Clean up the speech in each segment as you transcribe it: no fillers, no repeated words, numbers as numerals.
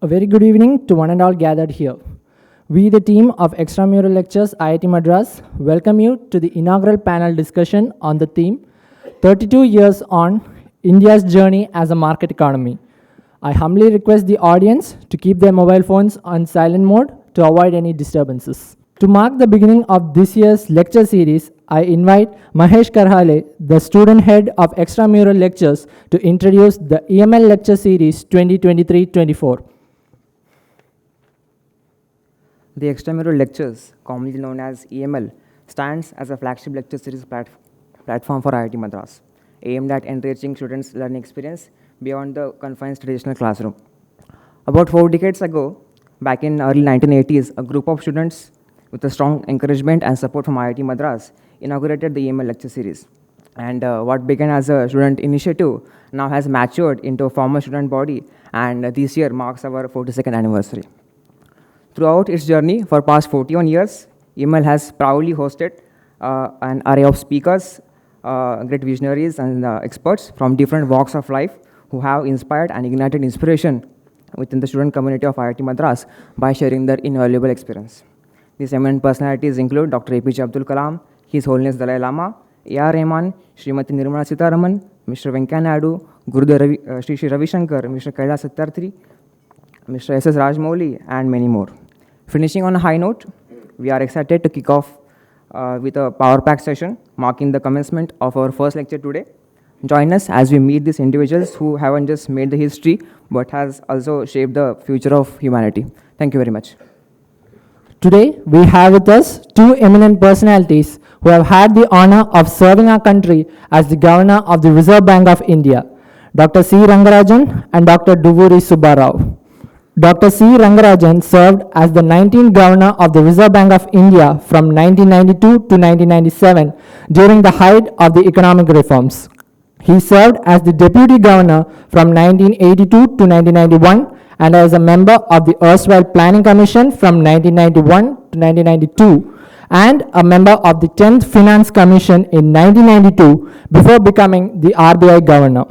A very good evening to one and all gathered here. We, the team of Mural Lectures, IIT Madras, welcome you to the inaugural panel discussion on the theme 32 years on India's journey as a market economy. I humbly request the audience to keep their mobile phones on silent mode to avoid any disturbances. To mark the beginning of this year's lecture series, I invite Mahesh Karhale, the student head of Mural Lectures, to introduce the EML lecture series 2023-24. The Extramural Lectures, commonly known as EML, stands as a flagship lecture series platform for IIT Madras, aimed at enriching students' learning experience beyond the confines of traditional classroom. About 4 decades ago, back in early 1980s, a group of students with a strong encouragement and support from IIT Madras inaugurated the EML lecture series. And what began as a student initiative now has matured into a formal student body, and this year marks our 42nd anniversary. Throughout its journey for past 41 years, EML has proudly hosted an array of speakers, great visionaries and experts from different walks of life who have inspired and ignited inspiration within the student community of IIT Madras by sharing their invaluable experience. These eminent personalities include Dr. APJ Abdul Kalam, His Holiness Dalai Lama, A.R. Rahman, Srimati Nirmala Sitharaman, Mr. Venkaiah Naidu, Gurudev Shri Ravi Shankar, Mr. Kailash Satyarthi, Mr. S.S. Rajmouli, and many more. Finishing on a high note, we are excited to kick off with a power-packed session marking the commencement of our first lecture today. Join us as we meet these individuals who haven't just made the history but has also shaped the future of humanity. Thank you very much. Today, we have with us 2 eminent personalities who have had the honor of serving our country as the Governor of the Reserve Bank of India, Dr. C Rangarajan and Dr. D Subba Rao. Dr. C Rangarajan served as the 19th Governor of the Reserve Bank of India from 1992 to 1997 during the height of the economic reforms. He served as the Deputy Governor from 1982 to 1991 and as a member of the erstwhile Planning Commission from 1991 to 1992 and a member of the 10th Finance Commission in 1992 before becoming the RBI Governor.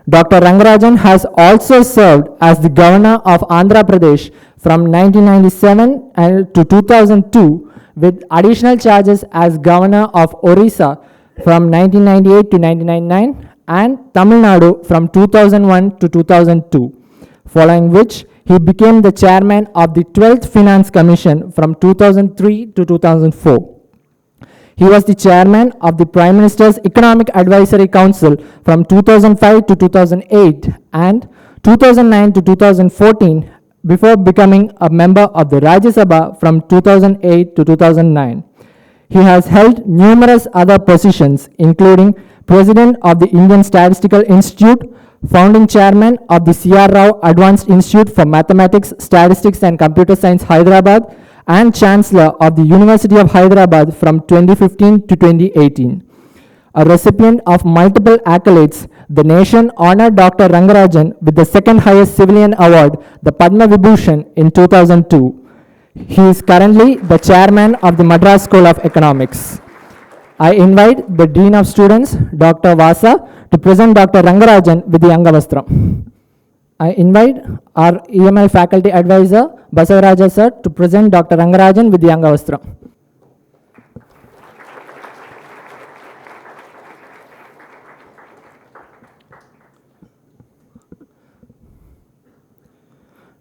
Dr. Rangarajan has also served as the Governor of Andhra Pradesh from 1997 to 2002 with additional charges as Governor of Orissa from 1998 to 1999 and Tamil Nadu from 2001 to 2002, following which he became the chairman of the 12th Finance Commission from 2003 to 2004. He was the chairman of the Prime Minister's Economic Advisory Council from 2005 to 2008 and 2009 to 2014 before becoming a member of the Rajya Sabha from 2008 to 2009. He has held numerous other positions including President of the Indian Statistical Institute, founding chairman of the C R Rao Advanced Institute for Mathematics, Statistics and Computer Science, Hyderabad, and Chancellor of the University of Hyderabad from 2015 to 2018. A recipient of multiple accolades, the nation honored Dr. Rangarajan with the second highest civilian award, the Padma Vibhushan, in 2002. He is currently the chairman of the Madras School of Economics. I invite the Dean of Students, Dr. Vasa, to present Dr. Rangarajan with the Angavastram. I invite our EML faculty advisor, Basavaraja sir, to present Dr. Rangarajan with the Angavastram.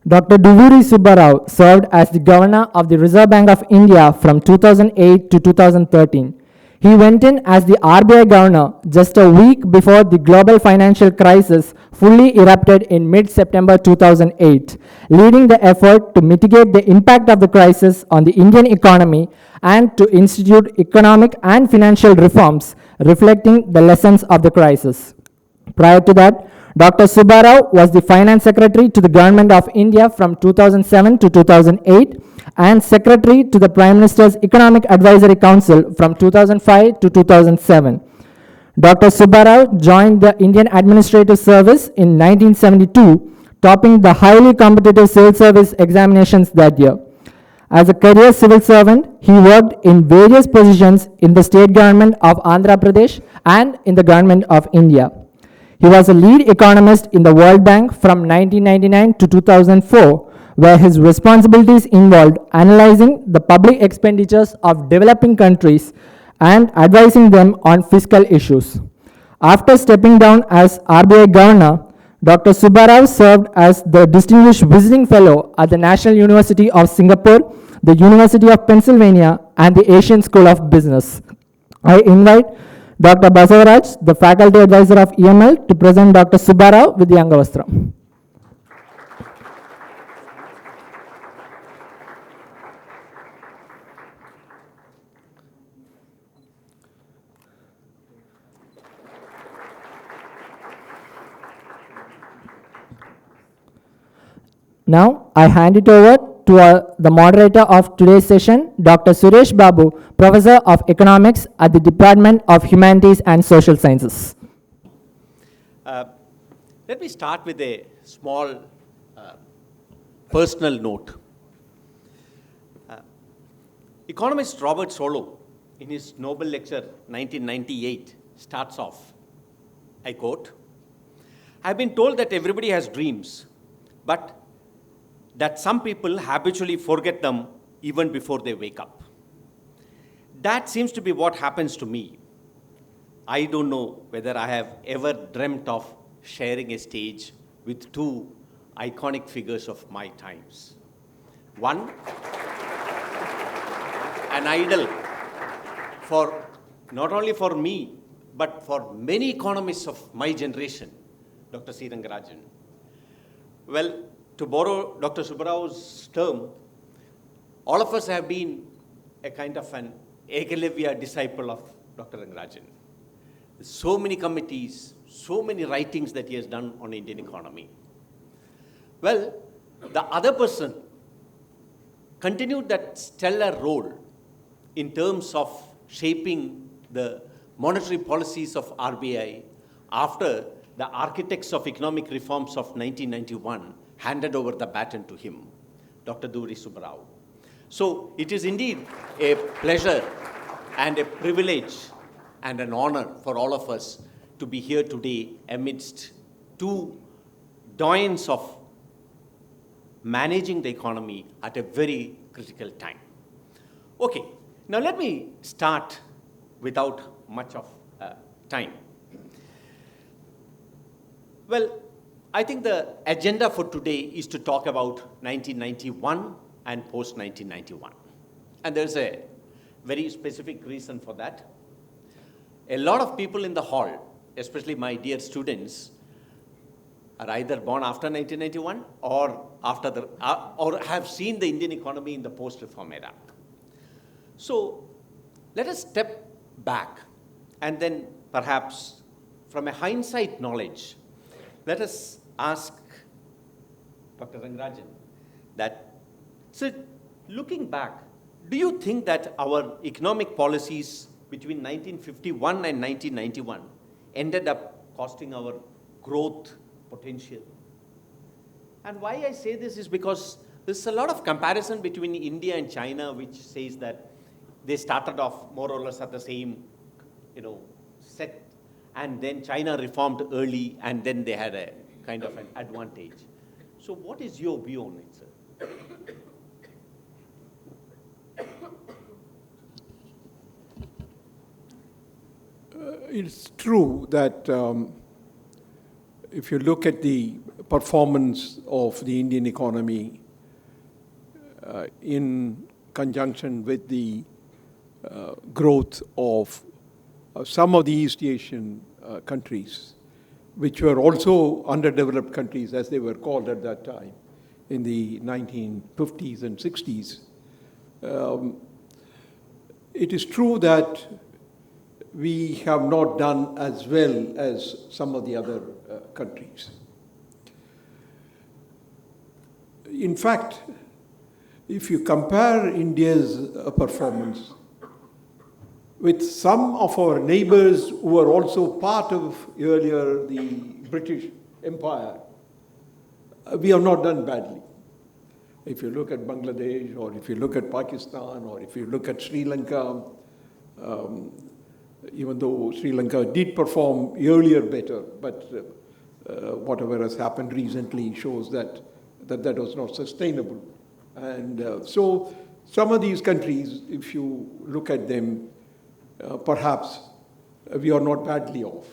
Dr. D Subba Rao served as the Governor of the Reserve Bank of India from 2008 to 2013. He went in as the RBI Governor just a week before the global financial crisis fully erupted in mid-September 2008, leading the effort to mitigate the impact of the crisis on the Indian economy and to institute economic and financial reforms reflecting the lessons of the crisis. Prior to that, Dr. Subba Rao was the Finance Secretary to the Government of India from 2007 to 2008 and Secretary to the Prime Minister's Economic Advisory Council from 2005 to 2007. Dr. Subba Rao joined the Indian Administrative Service in 1972, topping the highly competitive civil service examinations that year. As a career civil servant, he worked in various positions in the state government of Andhra Pradesh and in the government of India. He was a lead economist in the World Bank from 1999 to 2004, where his responsibilities involved analyzing the public expenditures of developing countries and advising them on fiscal issues. After stepping down as RBI governor, Dr. Subba Rao served as the Distinguished Visiting Fellow at the National University of Singapore, the University of Pennsylvania, and the Asian School of Business. I invite Dr. Basavaraj, the Faculty Advisor of EML, to present Dr. Subba Rao with the Angavastram. Now, I hand it over to the moderator of today's session, Dr. Suresh Babu, Professor of Economics at the Department of Humanities and Social Sciences. Let me start with a small personal note. Economist Robert Solow, in his Nobel lecture 1998, starts off, I quote, "I've been told that everybody has dreams, but that some people habitually forget them even before they wake up. That seems to be what happens to me. I don't know whether I have ever dreamt of sharing a stage with two iconic figures of my times. One, an idol for not only for me, but for many economists of my generation, Dr. C Rangarajan. Well, to borrow Dr. Subba Rao's term, all of us have been a kind of an Ekelevya disciple of Dr. Rangarajan. So many committees, so many writings that he has done on Indian economy. Well, the other person continued that stellar role in terms of shaping the monetary policies of RBI after the architects of economic reforms of 1991 handed over the baton to him, Dr. D Subba Rao. So it is indeed a pleasure and a privilege and an honor for all of us to be here today amidst two doyens of managing the economy at a very critical time. Okay, now let me start without much of time. Well, I think the agenda for today is to talk about 1991 and post-1991. And there's a very specific reason for that. A lot of people in the hall, especially my dear students, are either born after 1991 or or have seen the Indian economy in the post-reform era. So let us step back and then perhaps from a hindsight knowledge, let us ask Dr. Rangarajan that, so looking back, do you think that our economic policies between 1951 and 1991 ended up costing our growth potential? And why I say this is because there's a lot of comparison between India and China, which says that they started off more or less at the same, set, and then China reformed early, and then they had a kind of an advantage. So what is your view on it, sir? It's true that if you look at the performance of the Indian economy in conjunction with the growth of some of the East Asian countries, which were also underdeveloped countries as they were called at that time in the 1950s and 60s. It is true that we have not done as well as some of the other countries. In fact, if you compare India's performance with some of our neighbors who were also part of earlier the British Empire, we have not done badly. If you look at Bangladesh, or if you look at Pakistan, or if you look at Sri Lanka, even though Sri Lanka did perform earlier better, but whatever has happened recently shows that that was not sustainable. And so some of these countries, if you look at them, perhaps we are not badly off.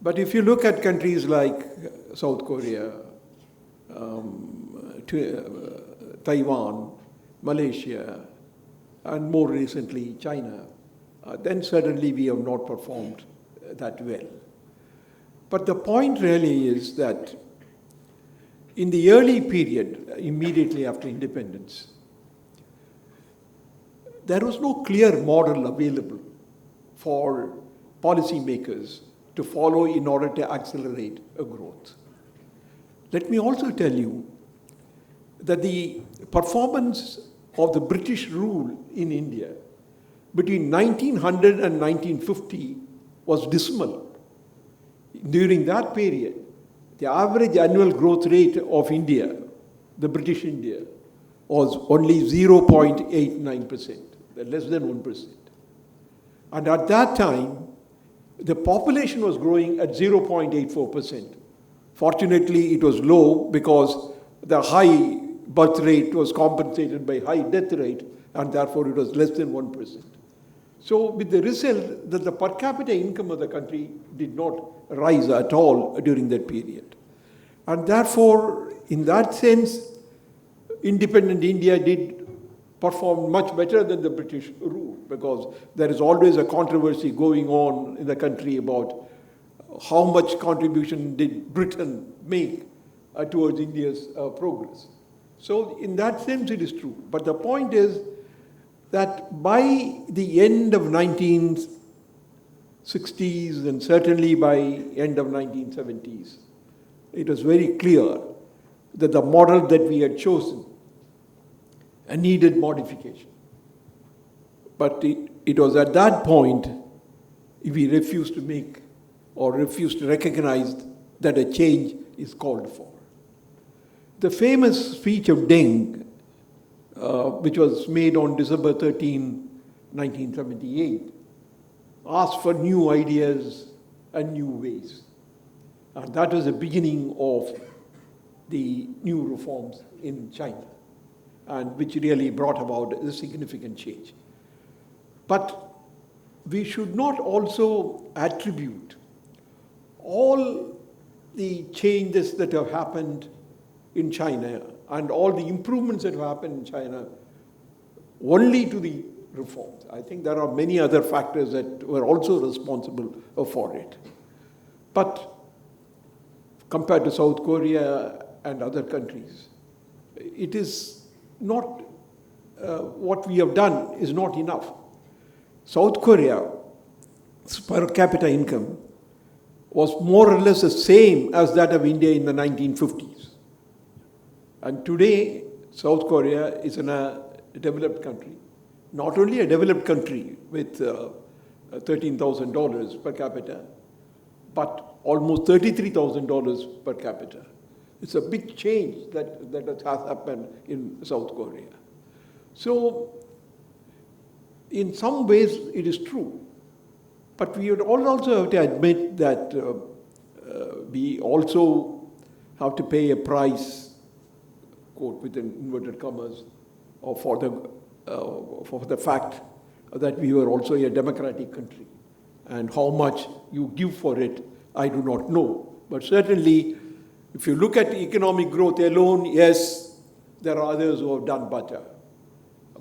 But if you look at countries like South Korea, Taiwan, Malaysia, and more recently China, then certainly we have not performed that well. But the point really is that in the early period, immediately after independence, there was no clear model available for policymakers to follow in order to accelerate a growth. Let me also tell you that the performance of the British rule in India between 1900 and 1950 was dismal. During that period, the average annual growth rate of India, the British India, was only 0.89%, less than 1%. And at that time, the population was growing at 0.84%. Fortunately, it was low because the high birth rate was compensated by high death rate, and therefore it was less than 1%. So with the result that the per capita income of the country did not rise at all during that period. And therefore, in that sense, independent India did perform much better than the British rule, because there is always a controversy going on in the country about how much contribution did Britain make towards India's progress. So in that sense, it is true. But the point is that by the end of 1960s and certainly by end of 1970s, it was very clear that the model that we had chosen needed modification. But it was at that point we refused to make or refused to recognize that a change is called for. The famous speech of Deng, which was made on December 13, 1978, asked for new ideas and new ways. And that was the beginning of the new reforms in China, and which really brought about a significant change. But we should not also attribute all the changes that have happened in China and all the improvements that have happened in China only to the reforms. I think there are many other factors that were also responsible for it. But compared to South Korea and other countries, it is not, what we have done is not enough. South Korea's per capita income was more or less the same as that of India in the 1950s. And today, South Korea is in a developed country. Not only a developed country with $13,000 per capita, but almost $33,000 per capita. It's a big change that has happened in South Korea. So, in some ways, it is true. But we would also have to admit that we also have to pay a price, quote within inverted commas, for the fact that we were also a democratic country. And how much you give for it, I do not know. But certainly, if you look at economic growth alone, yes, there are others who have done better.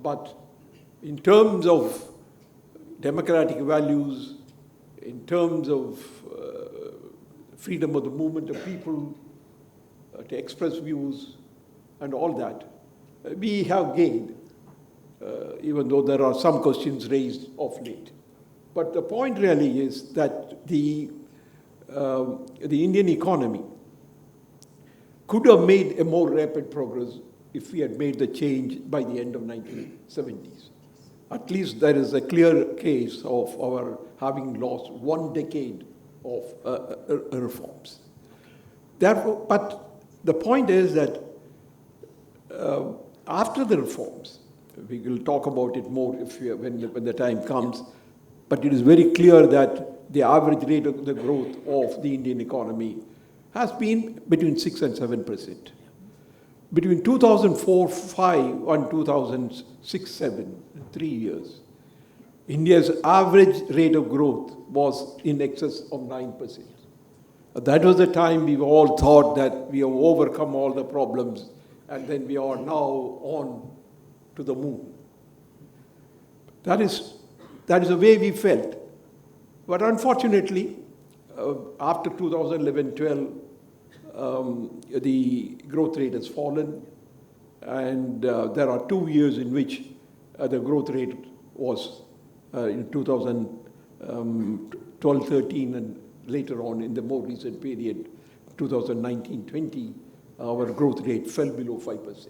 But in terms of democratic values, in terms of freedom of the movement of people to express views and all that, we have gained, even though there are some questions raised of late. But the point really is that the Indian economy could have made a more rapid progress if we had made the change by the end of 1970s. At least there is a clear case of our having lost 1 decade of reforms. Therefore, but the point is that after the reforms, we will talk about it more when the time comes, but it is very clear that the average rate of the growth of the Indian economy has been between 6 and 7%. Between 2004-5 and 2006-7, 3 years, India's average rate of growth was in excess of 9%. That was the time we all thought that we have overcome all the problems and then we are now on to the moon. That is the way we felt. But unfortunately, after 2011-12, the growth rate has fallen, and there are 2 years in which the growth rate was in 2012-13 and later on in the more recent period, 2019-20, our growth rate fell below 5%.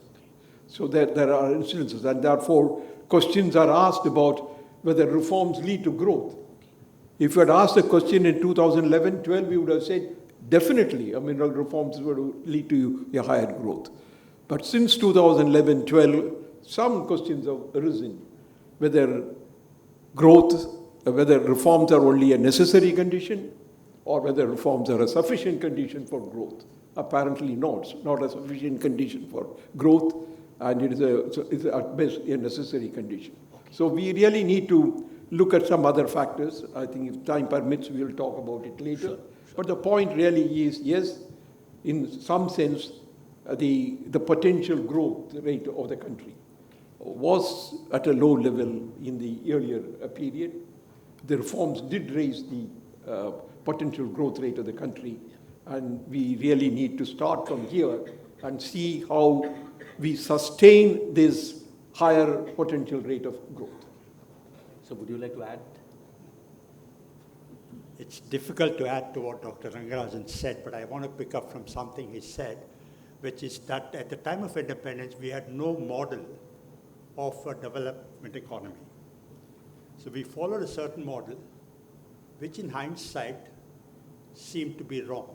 So there are incidences, and therefore questions are asked about whether reforms lead to growth. If you had asked the question in 2011-12, we would have said, definitely, I mean, reforms would lead to a higher growth. But since 2011-12, some questions have arisen, whether reforms are only a necessary condition, or whether reforms are a sufficient condition for growth. Apparently not a sufficient condition for growth, and it is at best a necessary condition. So we really need to look at some other factors. I think if time permits, we will talk about it later. Sure. But the point really is, yes, in some sense, the potential growth rate of the country was at a low level in the earlier period. The reforms did raise the potential growth rate of the country, and we really need to start from here and see how we sustain this higher potential rate of growth. So would you like to add? It's difficult to add to what Dr. Rangarajan said, but I want to pick up from something he said, which is that at the time of independence, we had no model of a development economy. So we followed a certain model, which in hindsight seemed to be wrong.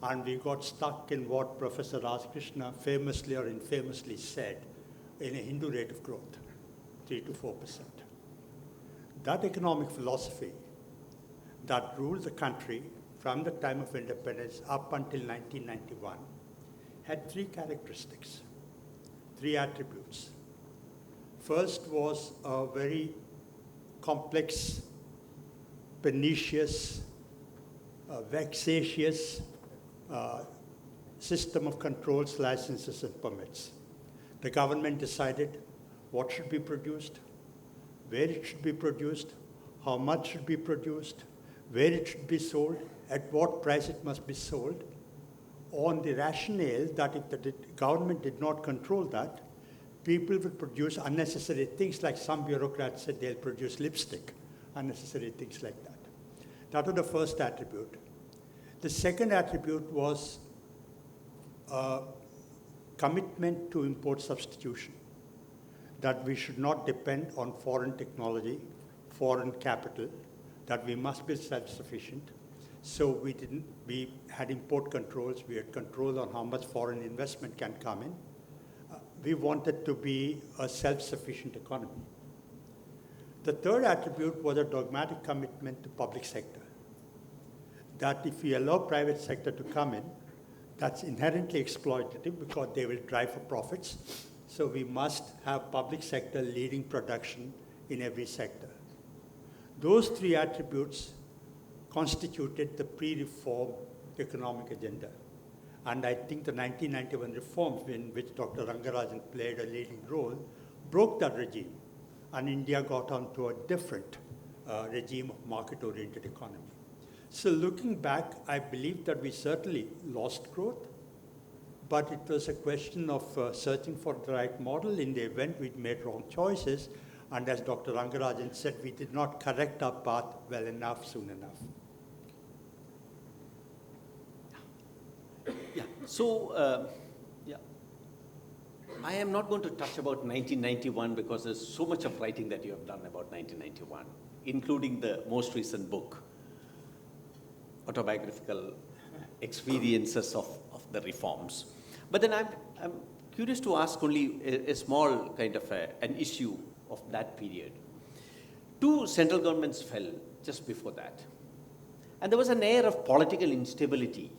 And we got stuck in what Professor Rajkrishna famously or infamously said in a Hindu rate of growth, 3 to 4%. That economic philosophy that ruled the country from the time of independence up until 1991 had 3 characteristics, 3 attributes. First was a very complex, pernicious, vexatious system of controls, licenses, and permits. The government decided what should be produced, where it should be produced, how much should be produced, where it should be sold, at what price it must be sold, on the rationale that if the government did not control that, people would produce unnecessary things, like some bureaucrats said they'll produce lipstick, unnecessary things like that. That was the first attribute. The second attribute was a commitment to import substitution, that we should not depend on foreign technology, foreign capital, that we must be self-sufficient. So we had import controls, we had control on how much foreign investment can come in. We wanted to be a self-sufficient economy. The third attribute was a dogmatic commitment to public sector, that if we allow private sector to come in, that's inherently exploitative because they will drive for profits. So we must have public sector leading production in every sector. Those 3 attributes constituted the pre-reform economic agenda. And I think the 1991 reforms, in which Dr. Rangarajan played a leading role, broke that regime. And India got onto a different regime of market-oriented economy. So looking back, I believe that we certainly lost growth, but it was a question of searching for the right model. In the event, we made wrong choices. And as Dr. Rangarajan said, we did not correct our path well enough, soon enough. Yeah. So, I am not going to touch about 1991 because there's so much of writing that you have done about 1991, including the most recent book, autobiographical experiences of the reforms. But then I'm curious to ask only a small kind of an issue of that period. 2 central governments fell just before that. And there was an air of political instability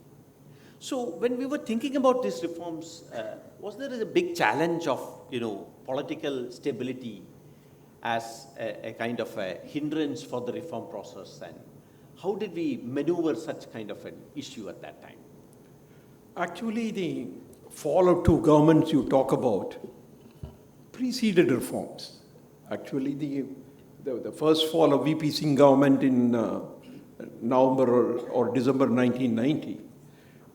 So when we were thinking about these reforms, was there a big challenge of, political stability as a kind of a hindrance for the reform process, and how did we maneuver such kind of an issue at that time? Actually, the fall of two governments you talk about preceded reforms. Actually, the first fall of VP Singh government in November or December 1990,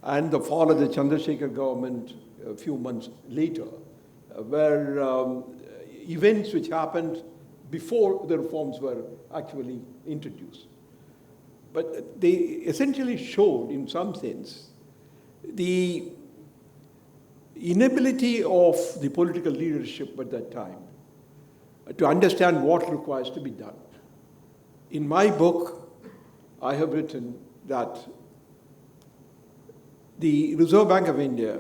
and the fall of the Chandrasekhar government a few months later, were events which happened before the reforms were actually introduced. But they essentially showed, in some sense, the inability of the political leadership at that time to understand what requires to be done. In my book, I have written that the Reserve Bank of India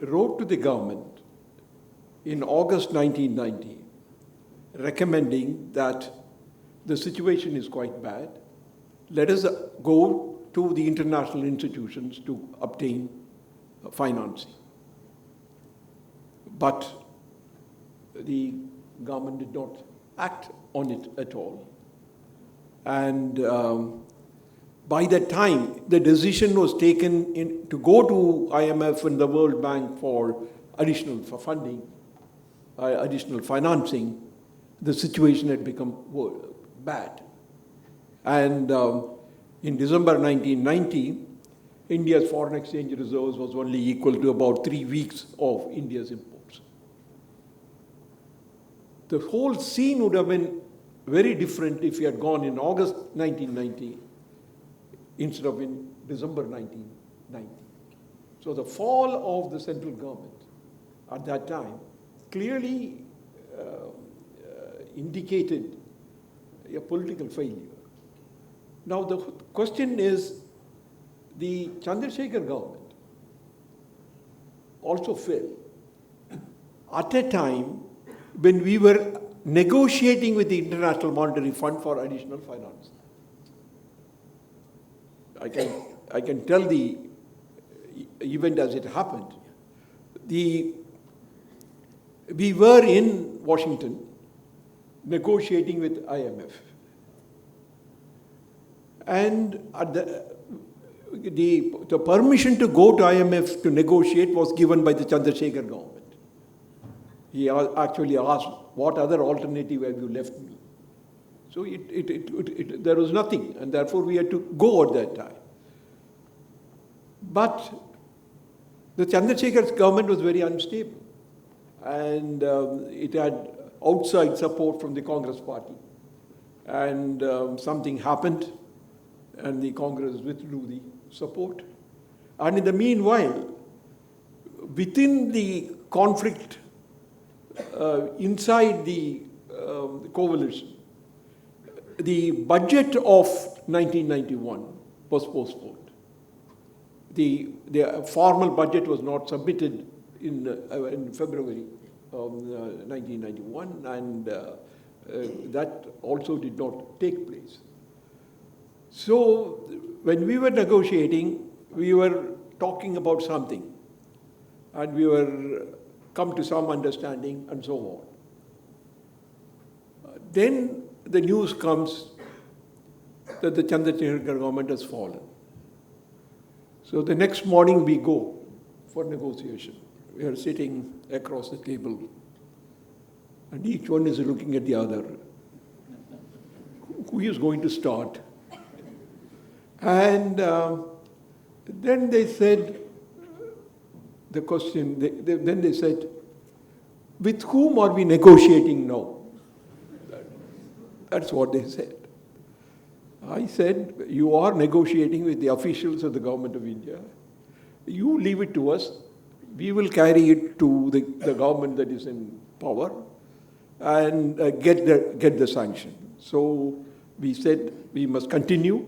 wrote to the government in August 1990 recommending that the situation is quite bad. Let us go to the international institutions to obtain financing. But the government did not act on it at all. And by that time, the decision was taken to go to IMF and the World Bank for additional funding, additional financing. The situation had become bad. And in December 1990, India's foreign exchange reserves was only equal to about 3 weeks of India's imports. The whole scene would have been very different if we had gone in August 1990 instead of in December 1990. So the fall of the central government at that time clearly indicated a political failure. Now the question is, the Chandrasekhar government also fell at a time when we were negotiating with the International Monetary Fund for additional finance. I can tell the event as it happened. We were in Washington negotiating with IMF. And at the permission to go to IMF to negotiate was given by the Chandrasekhar government. He actually asked, what other alternative have you left me? So there was nothing, and therefore we had to go at that time. But the Chandrasekhar government was very unstable, and it had outside support from the Congress party. And something happened, and the Congress withdrew the support. And in the meanwhile, within the conflict inside the coalition, the budget of 1991 was postponed. The formal budget was not submitted in February of 1991, and that also did not take place. So when we were negotiating, we were talking about something, and we were come to some understanding and so on. Then the news comes that the Chandrasekhar government has fallen. So the next morning we go for negotiation. We are sitting across the table, and each one is looking at the other. Who is going to start? And then they said, the question, then they said, with whom are we negotiating now? That's what they said. I said, you are negotiating with the officials of the government of India. You leave it to us. We will carry it to the government that is in power and get the sanction. So we said we must continue,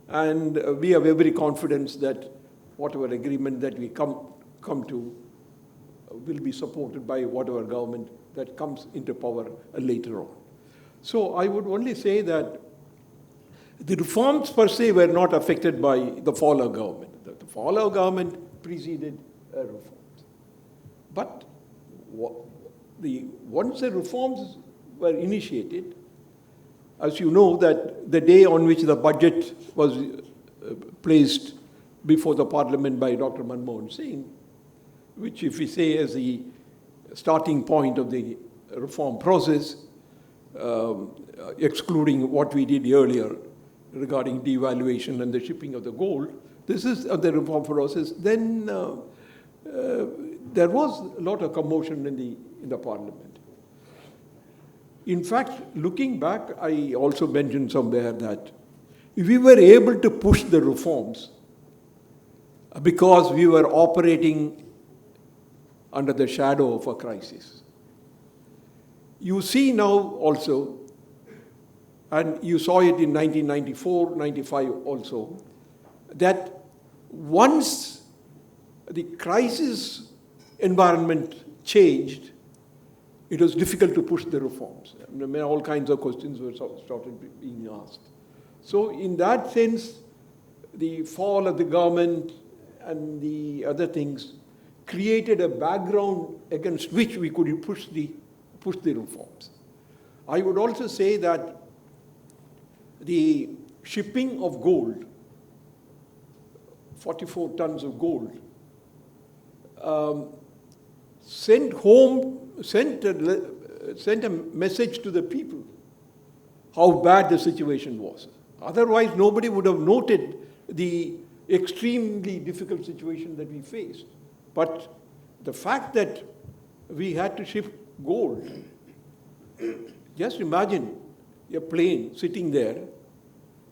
and we have every confidence that whatever agreement that we come to will be supported by whatever government that comes into power later on. So I would only say that the reforms per se were not affected by the fall of government. fall of government preceded reforms. But once the reforms were initiated, as you know, that the day on which the budget was placed before the parliament by Dr. Manmohan Singh, which if we say as the starting point of the reform process, excluding what we did earlier regarding devaluation and the shipping of the gold, this is the reform process. Then there was a lot of commotion in the parliament. In fact, looking back, I also mentioned somewhere that we were able to push the reforms because we were operating under the shadow of a crisis. You see now also, and you saw it in 1994, 95 also, that once the crisis environment changed, it was difficult to push the reforms. I mean, all kinds of questions were started being asked. So in that sense, the fall of the government and the other things created a background against which we could push the reforms. I would also say that the shipping of gold, 44 tons of gold, sent a message to the people how bad the situation was. Otherwise, nobody would have noted the extremely difficult situation that we faced. But the fact that we had to ship gold, just imagine a plane sitting there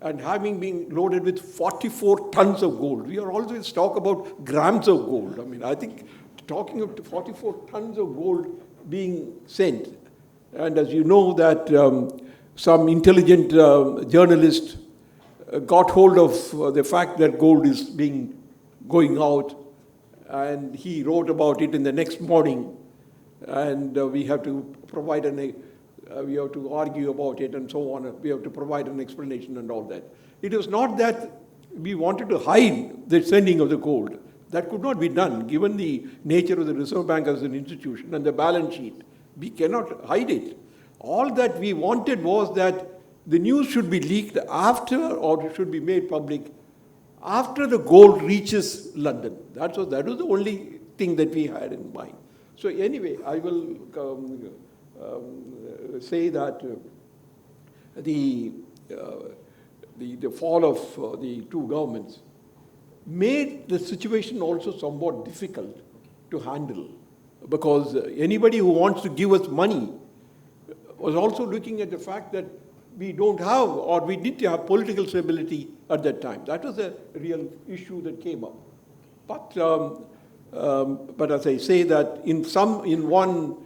and having been loaded with 44 tons of gold. We are always talk about grams of gold. I mean, I think talking of 44 tons of gold being sent, and as you know that some intelligent journalist got hold of the fact that gold is going out, and he wrote about it in the next morning, and we have to provide we have to argue about it and so on. We have to provide an explanation and all that. It was not that we wanted to hide the sending of the gold. That could not be done, given the nature of the Reserve Bank as an institution and the balance sheet. We cannot hide it. All that we wanted was that the news should be leaked after, or it should be made public after the gold reaches London. That was the only thing that we had in mind. So anyway, I will say that the fall of the two governments made the situation also somewhat difficult to handle, because anybody who wants to give us money was also looking at the fact that we don't have, or we didn't have political stability at that time. That was a real issue that came up. But as I say that in one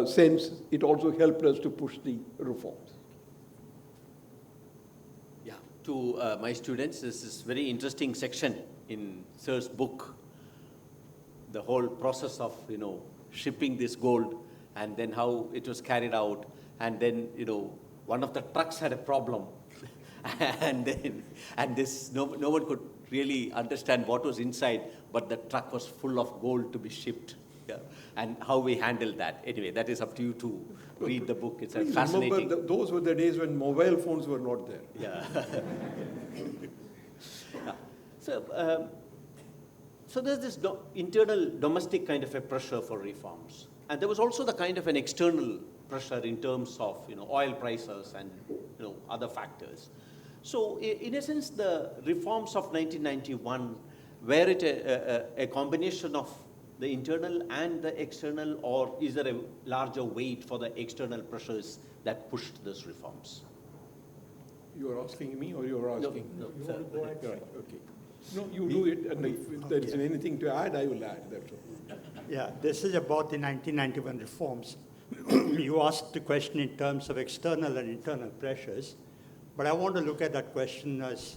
sense, it also helped us to push the reforms. Yeah, to my students, this is very interesting section in Sir's book. The whole process of, shipping this gold, and then how it was carried out, and then, one of the trucks had a problem, and no one could really understand what was inside, but the truck was full of gold to be shipped. Yeah. And how we handled that. Anyway, that is up to you to read the book. It's fascinating. Remember, those were the days when mobile phones were not there. Yeah. Yeah. So there's this internal domestic kind of a pressure for reforms. And there was also the kind of an external pressure in terms of oil prices and other factors. So in a sense, the reforms of 1991 were it a combination of the internal and the external, or is there a larger weight for the external pressures that pushed those reforms? You are asking me, or you are asking? No, you sir. want to go ahead? Right, okay. No, you do it, and if there is anything to add, I will add. That's all. Yeah, this is about the 1991 reforms. You asked the question in terms of external and internal pressures, but I want to look at that question as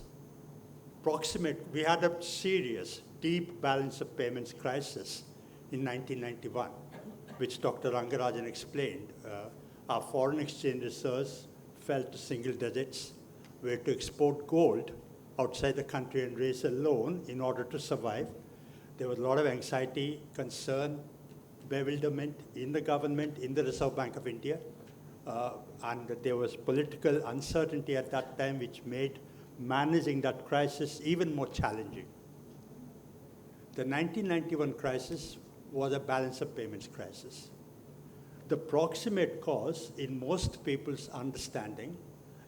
proximate. We had a serious, deep balance of payments crisis in 1991, which Dr. Rangarajan explained. Our foreign exchange reserves fell to single digits. We had to export gold outside the country and raise a loan in order to survive. There was a lot of anxiety, concern, bewilderment in the government, in the Reserve Bank of India. And there was political uncertainty at that time, which made managing that crisis even more challenging. The 1991 crisis was a balance of payments crisis. The proximate cause, in most people's understanding,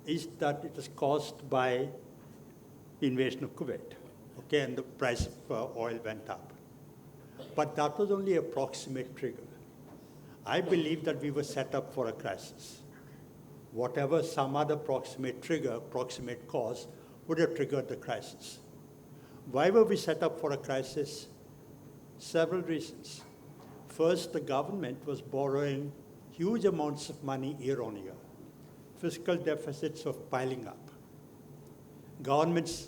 is that it is caused by invasion of Kuwait, okay, and the price of oil went up. But that was only a proximate trigger. I believe that we were set up for a crisis. Whatever some other proximate trigger, proximate cause, would have triggered the crisis. Why were we set up for a crisis? Several reasons. First, the government was borrowing huge amounts of money year on year. Fiscal deficits were piling up. Governments,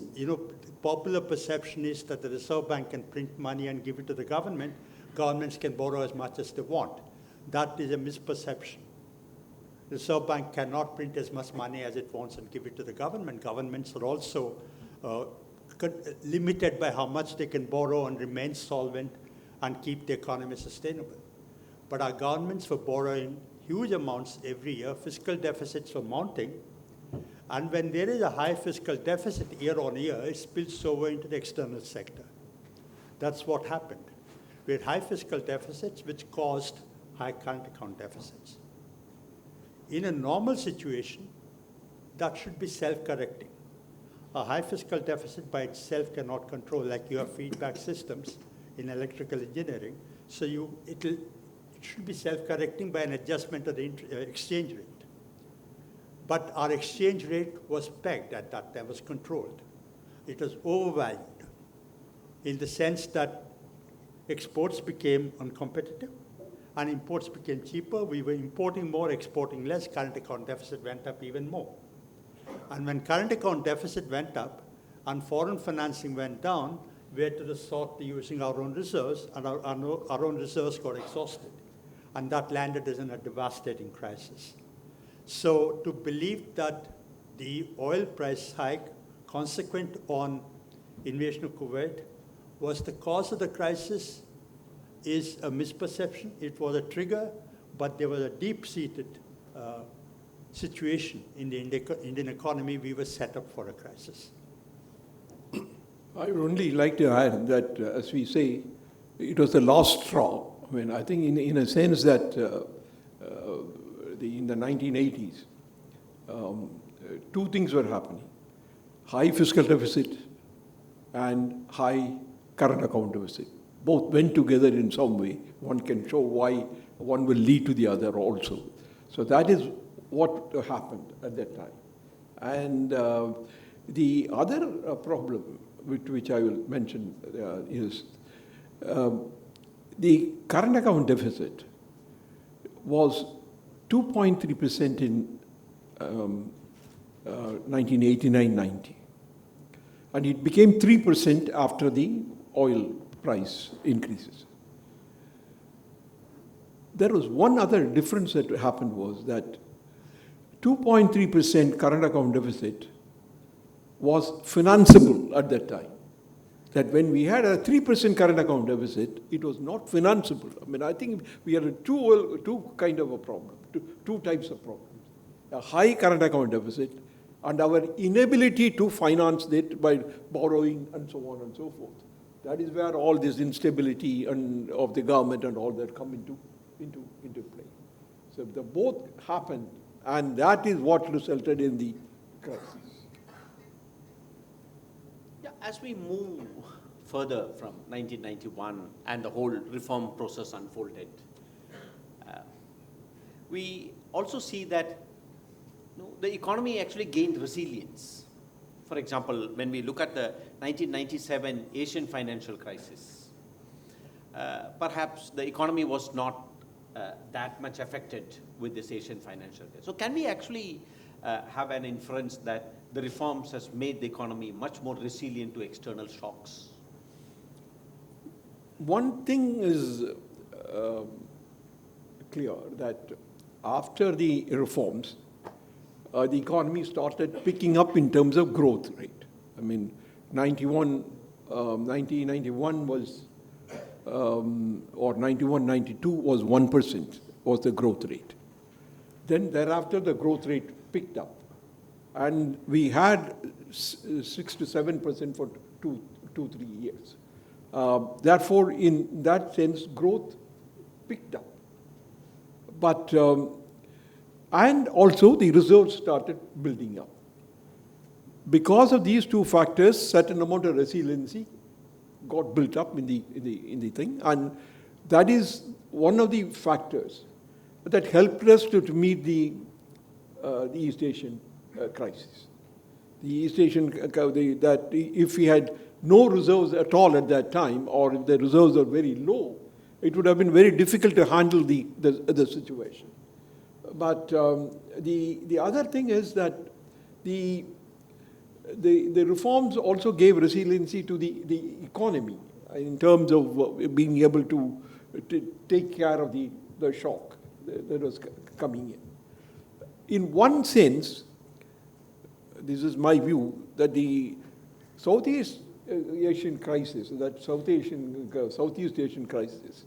popular perception is that the Reserve Bank can print money and give it to the government. Governments can borrow as much as they want. That is a misperception. The Reserve Bank cannot print as much money as it wants and give it to the government. Governments are also limited by how much they can borrow and remain solvent and keep the economy sustainable. But our governments were borrowing huge amounts every year. Fiscal deficits were mounting. And when there is a high fiscal deficit year on year, it spills over into the external sector. That's what happened. We had high fiscal deficits, which caused high current account deficits. In a normal situation, that should be self-correcting. A high fiscal deficit by itself cannot control, like you have feedback systems in electrical engineering. So it should be self-correcting by an adjustment of the exchange rate. But our exchange rate was pegged at that time, was controlled. It was overvalued in the sense that exports became uncompetitive and imports became cheaper. We were importing more, exporting less. Current account deficit went up even more. And when current account deficit went up and foreign financing went down, we had to resort to using our own reserves, and our own reserves got exhausted. And that landed us in a devastating crisis. So to believe that the oil price hike consequent on invasion of Kuwait was the cause of the crisis is a misperception. It was a trigger, but there was a deep-seated situation in the Indian economy. We were set up for a crisis. I would only like to add that, as we say, it was the last straw. I mean, I think in a sense that in the 1980s, two things were happening. High fiscal deficit and high current account deficit. Both went together in some way. One can show why one will lead to the other also. So that is what happened at that time. And the other problem which I will mention is the current account deficit was 2.3% in 1989-90. And it became 3% after the oil price increases. There was one other difference that happened was that 2.3% current account deficit was financeable at that time. That when we had a 3% current account deficit, it was not financeable. I mean, I think we had two kind of a problem, two types of problems. A high current account deficit and our inability to finance it by borrowing and so on and so forth. That is where all this instability of the government and all that come into play. So the both happened, and that is what resulted in the crisis. Yeah, as we move further from 1991 and the whole reform process unfolded, we also see that the economy actually gained resilience. For example, when we look at the 1997 Asian financial crisis, perhaps the economy was not that much affected with this Asian financial crisis. So can we actually have an inference that the reforms has made the economy much more resilient to external shocks? One thing is clear, that after the reforms, the economy started picking up in terms of growth rate. I mean, 1991 was, or 91, 92 was 1% was the growth rate. Then thereafter the growth rate picked up. And we had 6 to 7% for 3 years. Therefore, in that sense, growth picked up. But, and also the reserves started building up. Because of these two factors, certain amount of resiliency got built up in the thing. And that is one of the factors that helped us to meet the East Asian crisis. The East Asian, that if we had no reserves at all at that time, or if the reserves are very low, it would have been very difficult to handle the situation. But the other thing is that the reforms also gave resiliency to the economy in terms of being able to take care of the shock that was coming in. In one sense, this is my view, that the Southeast Asian crisis, that Southeast Asian crisis,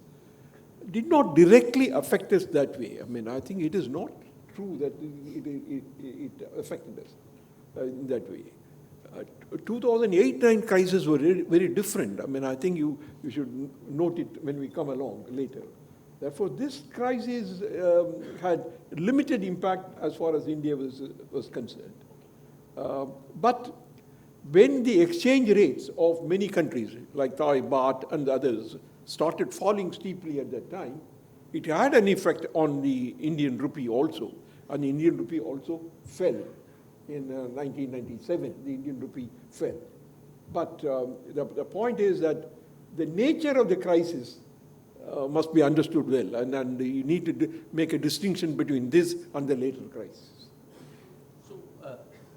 did not directly affect us that way. I mean, I think it is not true that it affected us in that way. 2008-9 crisis were very different. I mean, I think you should note it when we come along later. Therefore, this crisis had limited impact as far as India was concerned. But when the exchange rates of many countries, like Thai, Baht, and others, started falling steeply at that time, it had an effect on the Indian rupee also. And the Indian rupee also fell. In 1997, the Indian rupee fell. But the point is that the nature of the crisis must be understood well, and you need to make a distinction between this and the later crisis. So,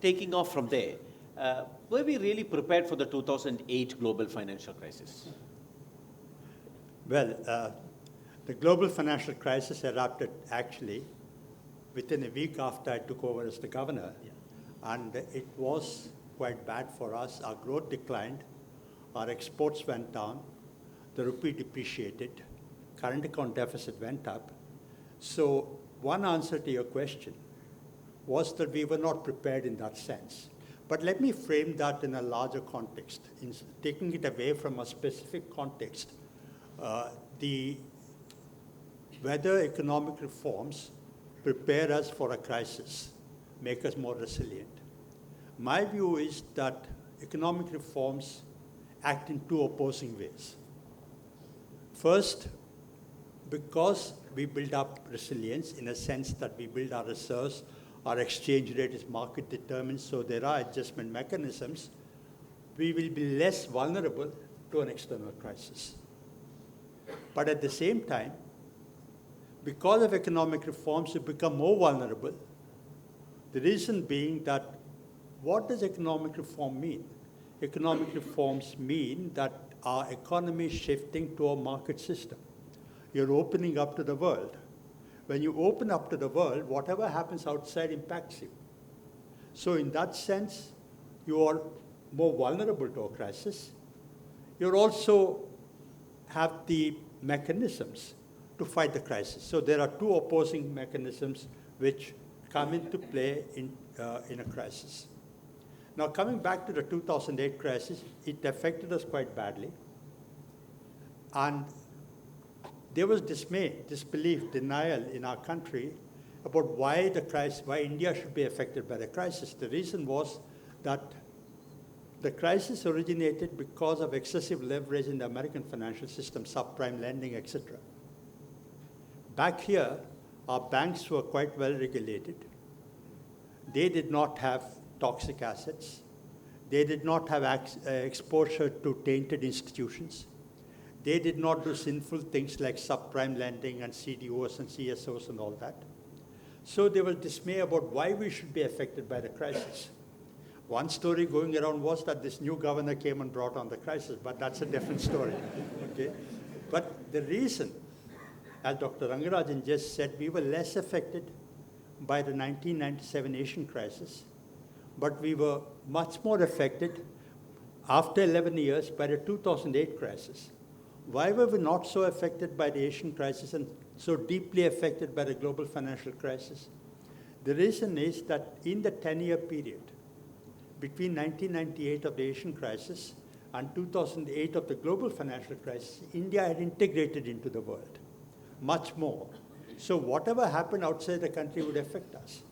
taking off from there, were we really prepared for the 2008 global financial crisis? Well, the global financial crisis erupted actually within a week after I took over as the governor. Yeah. And it was quite bad for us. Our growth declined, our exports went down, the rupee depreciated, current account deficit went up. So one answer to your question was that we were not prepared in that sense. But let me frame that in a larger context, in taking it away from a specific context. Whether economic reforms prepare us for a crisis, make us more resilient. My view is that economic reforms act in two opposing ways. First, because we build up resilience in a sense that we build our reserves, our exchange rate is market determined, so there are adjustment mechanisms, we will be less vulnerable to an external crisis. But at the same time, because of economic reforms, we become more vulnerable. The reason being that, what does economic reform mean? Economic reforms mean that our economy is shifting to a market system. You're opening up to the world. When you open up to the world, whatever happens outside impacts you. So in that sense, you are more vulnerable to a crisis. You also have the mechanisms to fight the crisis. So there are two opposing mechanisms which come into play in a crisis. Now, coming back to the 2008 crisis, it affected us quite badly. And there was dismay, disbelief, denial in our country about why India should be affected by the crisis. The reason was that the crisis originated because of excessive leverage in the American financial system, subprime lending, etc. Back here, our banks were quite well regulated. They did not have toxic assets. They did not have exposure to tainted institutions. They did not do sinful things like subprime lending and CDOs and CSOs and all that. So there was dismay about why we should be affected by the crisis. One story going around was that this new governor came and brought on the crisis, but that's a different story. Okay? But the reason, as Dr. Rangarajan just said, we were less affected by the 1997 Asian crisis, but we were much more affected after 11 years, by the 2008 crisis. Why were we not so affected by the Asian crisis and so deeply affected by the global financial crisis? The reason is that in the 10-year period, between 1998 of the Asian crisis and 2008 of the global financial crisis, India had integrated into the world much more. So whatever happened outside the country would affect us.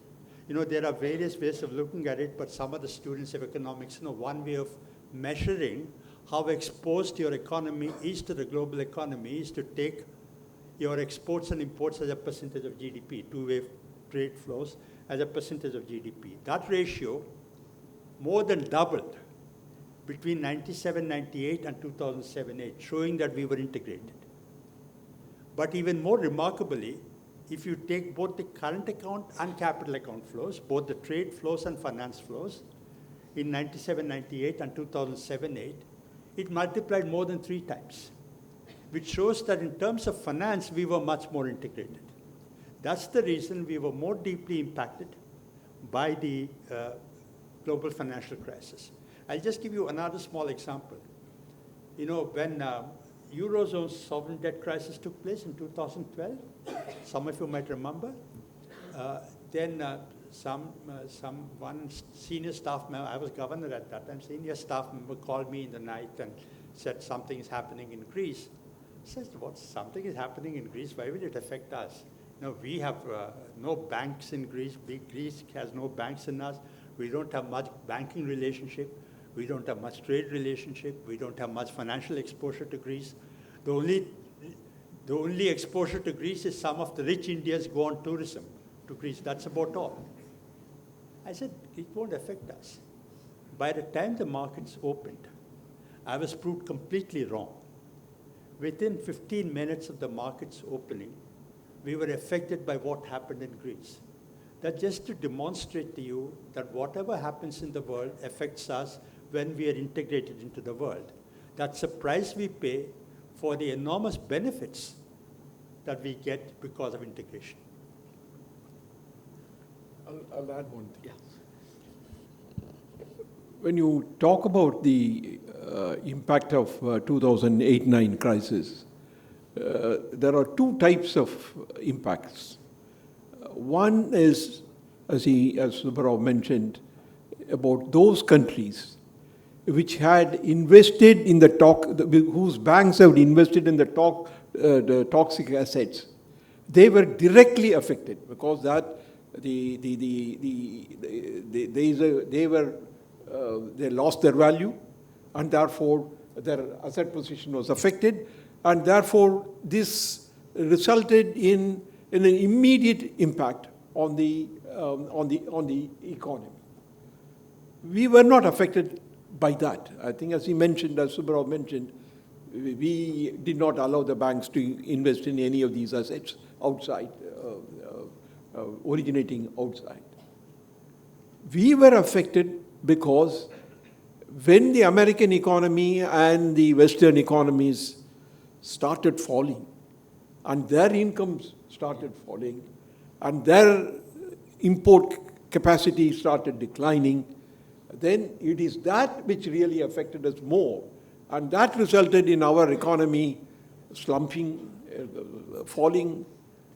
There are various ways of looking at it, but some of the students of economics one way of measuring how exposed your economy is to the global economy is to take your exports and imports as a percentage of GDP, two-way trade flows as a percentage of GDP. That ratio more than doubled between 97-98 and 2007-8, showing that we were integrated. But even more remarkably, if you take both the current account and capital account flows, both the trade flows and finance flows, in 97-98 and 2007-8, it multiplied more than 3 times, which shows that in terms of finance, we were much more integrated. That's the reason we were more deeply impacted by the global financial crisis. I'll just give you another small example. When Eurozone's sovereign debt crisis took place in 2012, some of you might remember, then one senior staff member, I was governor at that time, senior staff member called me in the night and said something is happening in Greece. I said, what, something is happening in Greece? Why will it affect us? We have no banks in Greece. Greece has no banks in us. We don't have much banking relationship. We don't have much trade relationship. We don't have much financial exposure to Greece. The only exposure to Greece is some of the rich Indians go on tourism to Greece. That's about all. I said, it won't affect us. By the time the markets opened, I was proved completely wrong. Within 15 minutes of the markets opening, we were affected by what happened in Greece. That's just to demonstrate to you that whatever happens in the world affects us when we are integrated into the world. That's the price we pay for the enormous benefits that we get because of integration. I'll add one thing. When you talk about the impact of 2008-9 crisis, there are 2 types of impacts. One is, as Subba Rao mentioned, about those countries which had invested in whose banks have invested in the toxic assets. They were directly affected because they lost their value, and therefore their asset position was affected, and therefore this resulted in an immediate impact on the economy. We were not affected by that. I think, as Subba Rao mentioned, we did not allow the banks to invest in any of these assets outside, originating outside. We were affected because when the American economy and the Western economies started falling, and their incomes started falling, and their import capacity started declining, then it is that which really affected us more. And that resulted in our economy slumping, falling,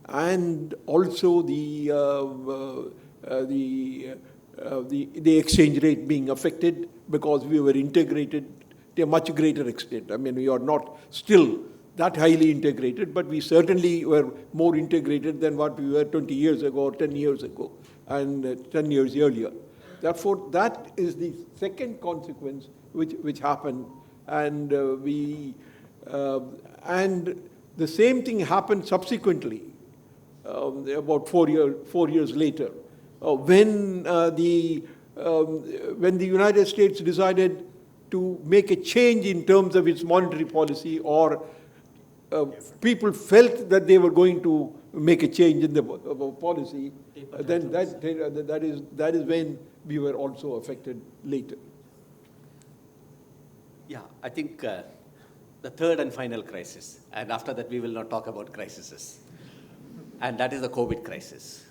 and also the exchange rate being affected because we were integrated to a much greater extent. I mean, we are not still that highly integrated, but we certainly were more integrated than what we were 20 years ago or 10 years ago and 10 years earlier. Therefore, that is the second consequence which happened, and and the same thing happened subsequently, about 4 years later, when the United States decided to make a change in terms of its monetary policy, or people felt that they were going to make a change in the policy, then that is when we were also affected later. Yeah, I think the third and final crisis, and after that we will not talk about crises, and that is the COVID crisis.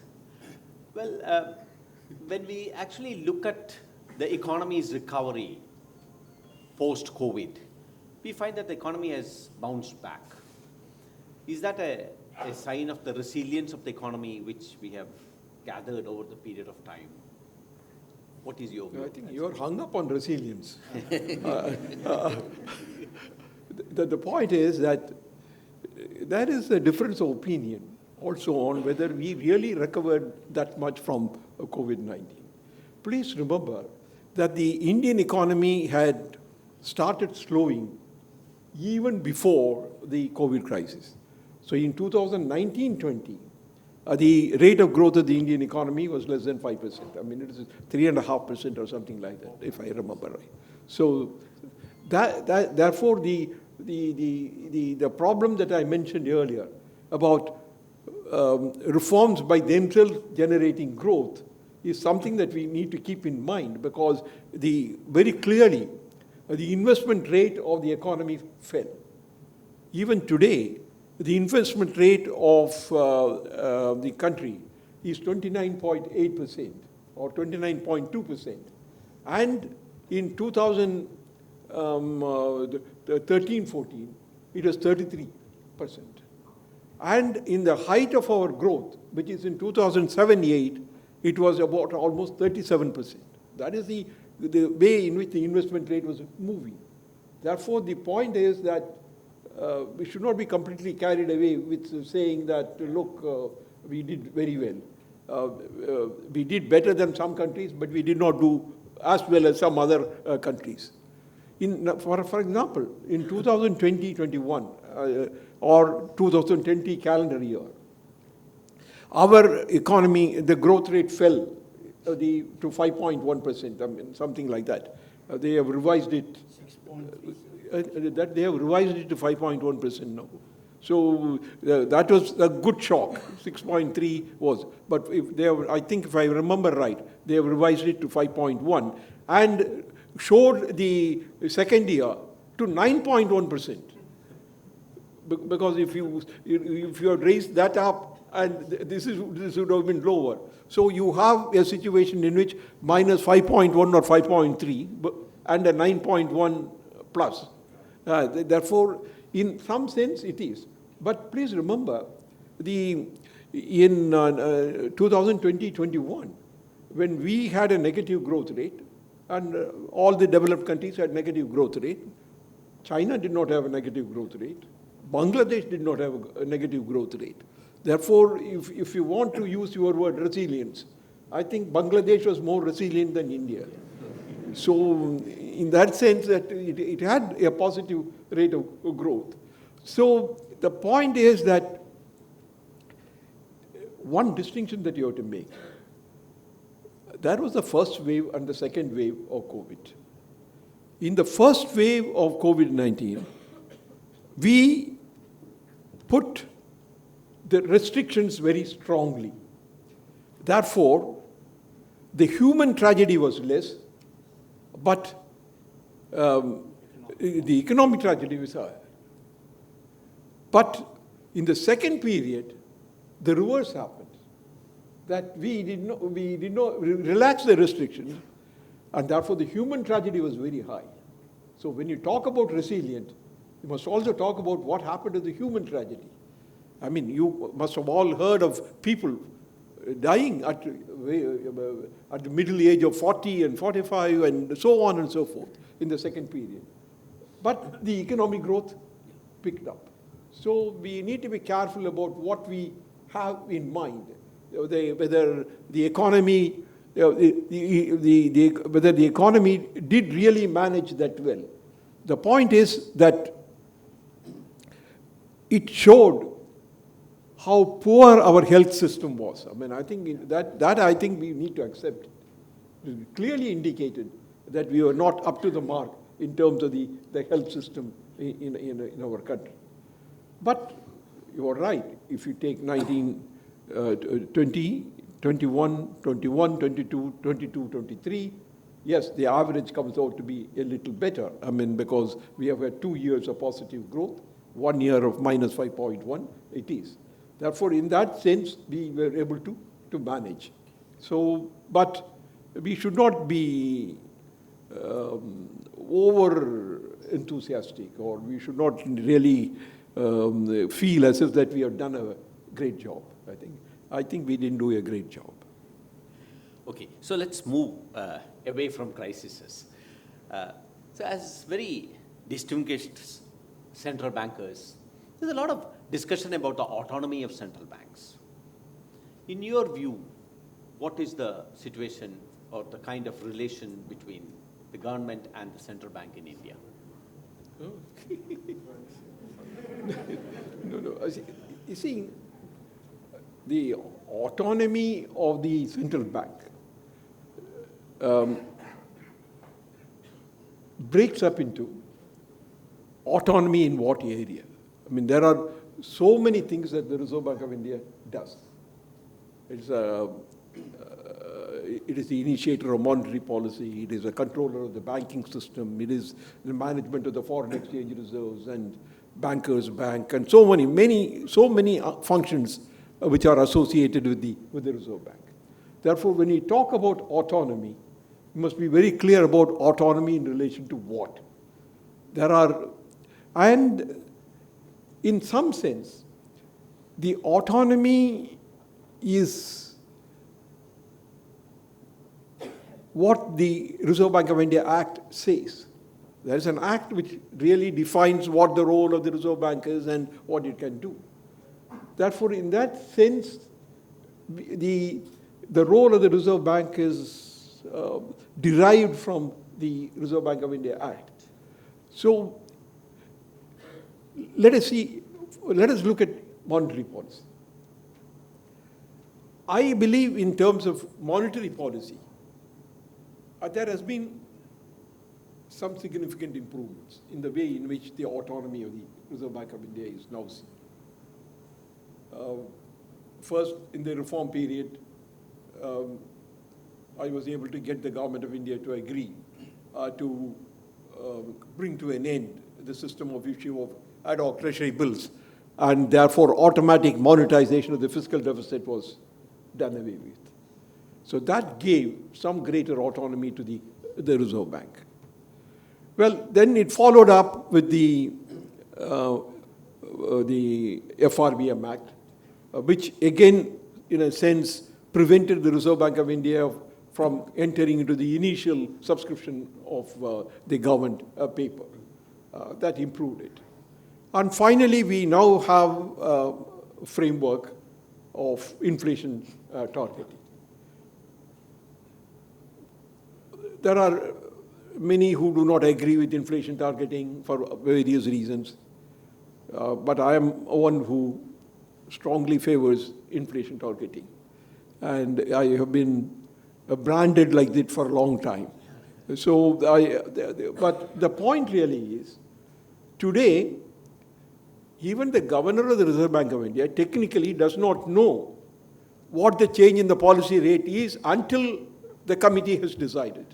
Well, when we actually look at the economy's recovery post-COVID, we find that the economy has bounced back. Is that a sign of the resilience of the economy which we have gathered over the period of time? What is your view? I think you're hung up on resilience. The point is that there is a difference of opinion also on whether we really recovered that much from COVID-19. Please remember that the Indian economy had started slowing even before the COVID crisis. So in 2019-20, the rate of growth of the Indian economy was less than 5%. I mean, it is 3.5% or something like that, if I remember right. So therefore, the problem that I mentioned earlier about reforms by themselves generating growth is something that we need to keep in mind, because very clearly the investment rate of the economy fell. Even today, the investment rate of the country is 29.8% or 29.2%. And in 2013-14, it was 33%. And in the height of our growth, which is in 2007-8, it was about almost 37%. That is the way in which the investment rate was moving. Therefore, the point is that we should not be completely carried away with saying that, look, we did very well. We did better than some countries, but we did not do as well as some other countries. For example, in 2020-21 or 2020 calendar year, our economy, the growth rate fell to 5.1%, I mean, something like that. They have revised it. 6.3. They have revised it to 5.1% now. So that was a good shock. 6.3 was, but I think if I remember right, they have revised it to 5.1 and showed the second year to 9.1%. Because if you had raised that up, and this would have been lower. So you have a situation in which minus 5.1 or 5.3 and a 9.1 plus. Therefore, in some sense, it is. But please remember, in 2020-21, when we had a negative growth rate, and all the developed countries had negative growth rate, China did not have a negative growth rate. Bangladesh did not have a negative growth rate. Therefore, if you want to use your word resilience, I think Bangladesh was more resilient than India. So in that sense, that it had a positive rate of growth. So the point is that one distinction that you have to make, that was the first wave and the second wave of COVID. In the first wave of COVID-19, we put the restrictions very strongly. Therefore, the human tragedy was less, but the economic tragedy was higher. But in the second period, the reverse happened. That we did not relax the restrictions, and therefore the human tragedy was very high. So when you talk about resilient, you must also talk about what happened to the human tragedy. I mean, you must have all heard of people dying at the middle age of 40 and 45 and so on and so forth in the second period. But the economic growth picked up. So we need to be careful about what we have in mind, whether the economy, whether the economy did really manage that well. The point is that it showed how poor our health system was. I mean, I think that I think we need to accept. It clearly indicated that we were not up to the mark in terms of the health system in our country. But you are right. If you take 20, 21, 22, 23, yes, the average comes out to be a little better. I mean, because we have had 2 years of positive growth, 1 year of minus 5.1, it is. Therefore, in that sense, we were able to manage. So, but we should not be over enthusiastic, or we should not really feel as if that we have done a great job. I think we didn't do a great job. Okay, so let's move away from crises. So as very distinguished central bankers, there's a lot of discussion about the autonomy of central banks. In your view, what is the situation or the kind of relation between the government and the central bank in India? No. You see, the autonomy of the central bank breaks up into autonomy in what area? I mean, there are so many things that the Reserve Bank of India does. It is the initiator of monetary policy, it is a controller of the banking system, it is the management of the foreign exchange reserves and bankers' bank, and so many functions which are associated with the Reserve Bank. Therefore, when we talk about autonomy, we must be very clear about autonomy in relation to what. And in some sense, the autonomy is what the Reserve Bank of India Act says. There is an act which really defines what the role of the Reserve Bank is and what it can do. Therefore, in that sense, the role of the Reserve Bank is derived from the Reserve Bank of India Act. So, let us look at monetary policy. I believe in terms of monetary policy, there has been some significant improvements in the way in which the autonomy of the Reserve Bank of India is now seen. First, in the reform period, I was able to get the government of India to agree to bring to an end the system of issue of ad hoc treasury bills, and therefore automatic monetization of the fiscal deficit was done away with. So that gave some greater autonomy to the Reserve Bank. Well, then it followed up with the FRBM Act, which again, in a sense, prevented the Reserve Bank of India from entering into the initial subscription of the government paper. That improved it. And finally, we now have a framework of inflation targeting. There are many who do not agree with inflation targeting for various reasons, but I am one who strongly favors inflation targeting. And I have been branded like that for a long time. So, but the point really is, today, even the governor of the Reserve Bank of India technically does not know what the change in the policy rate is until the committee has decided.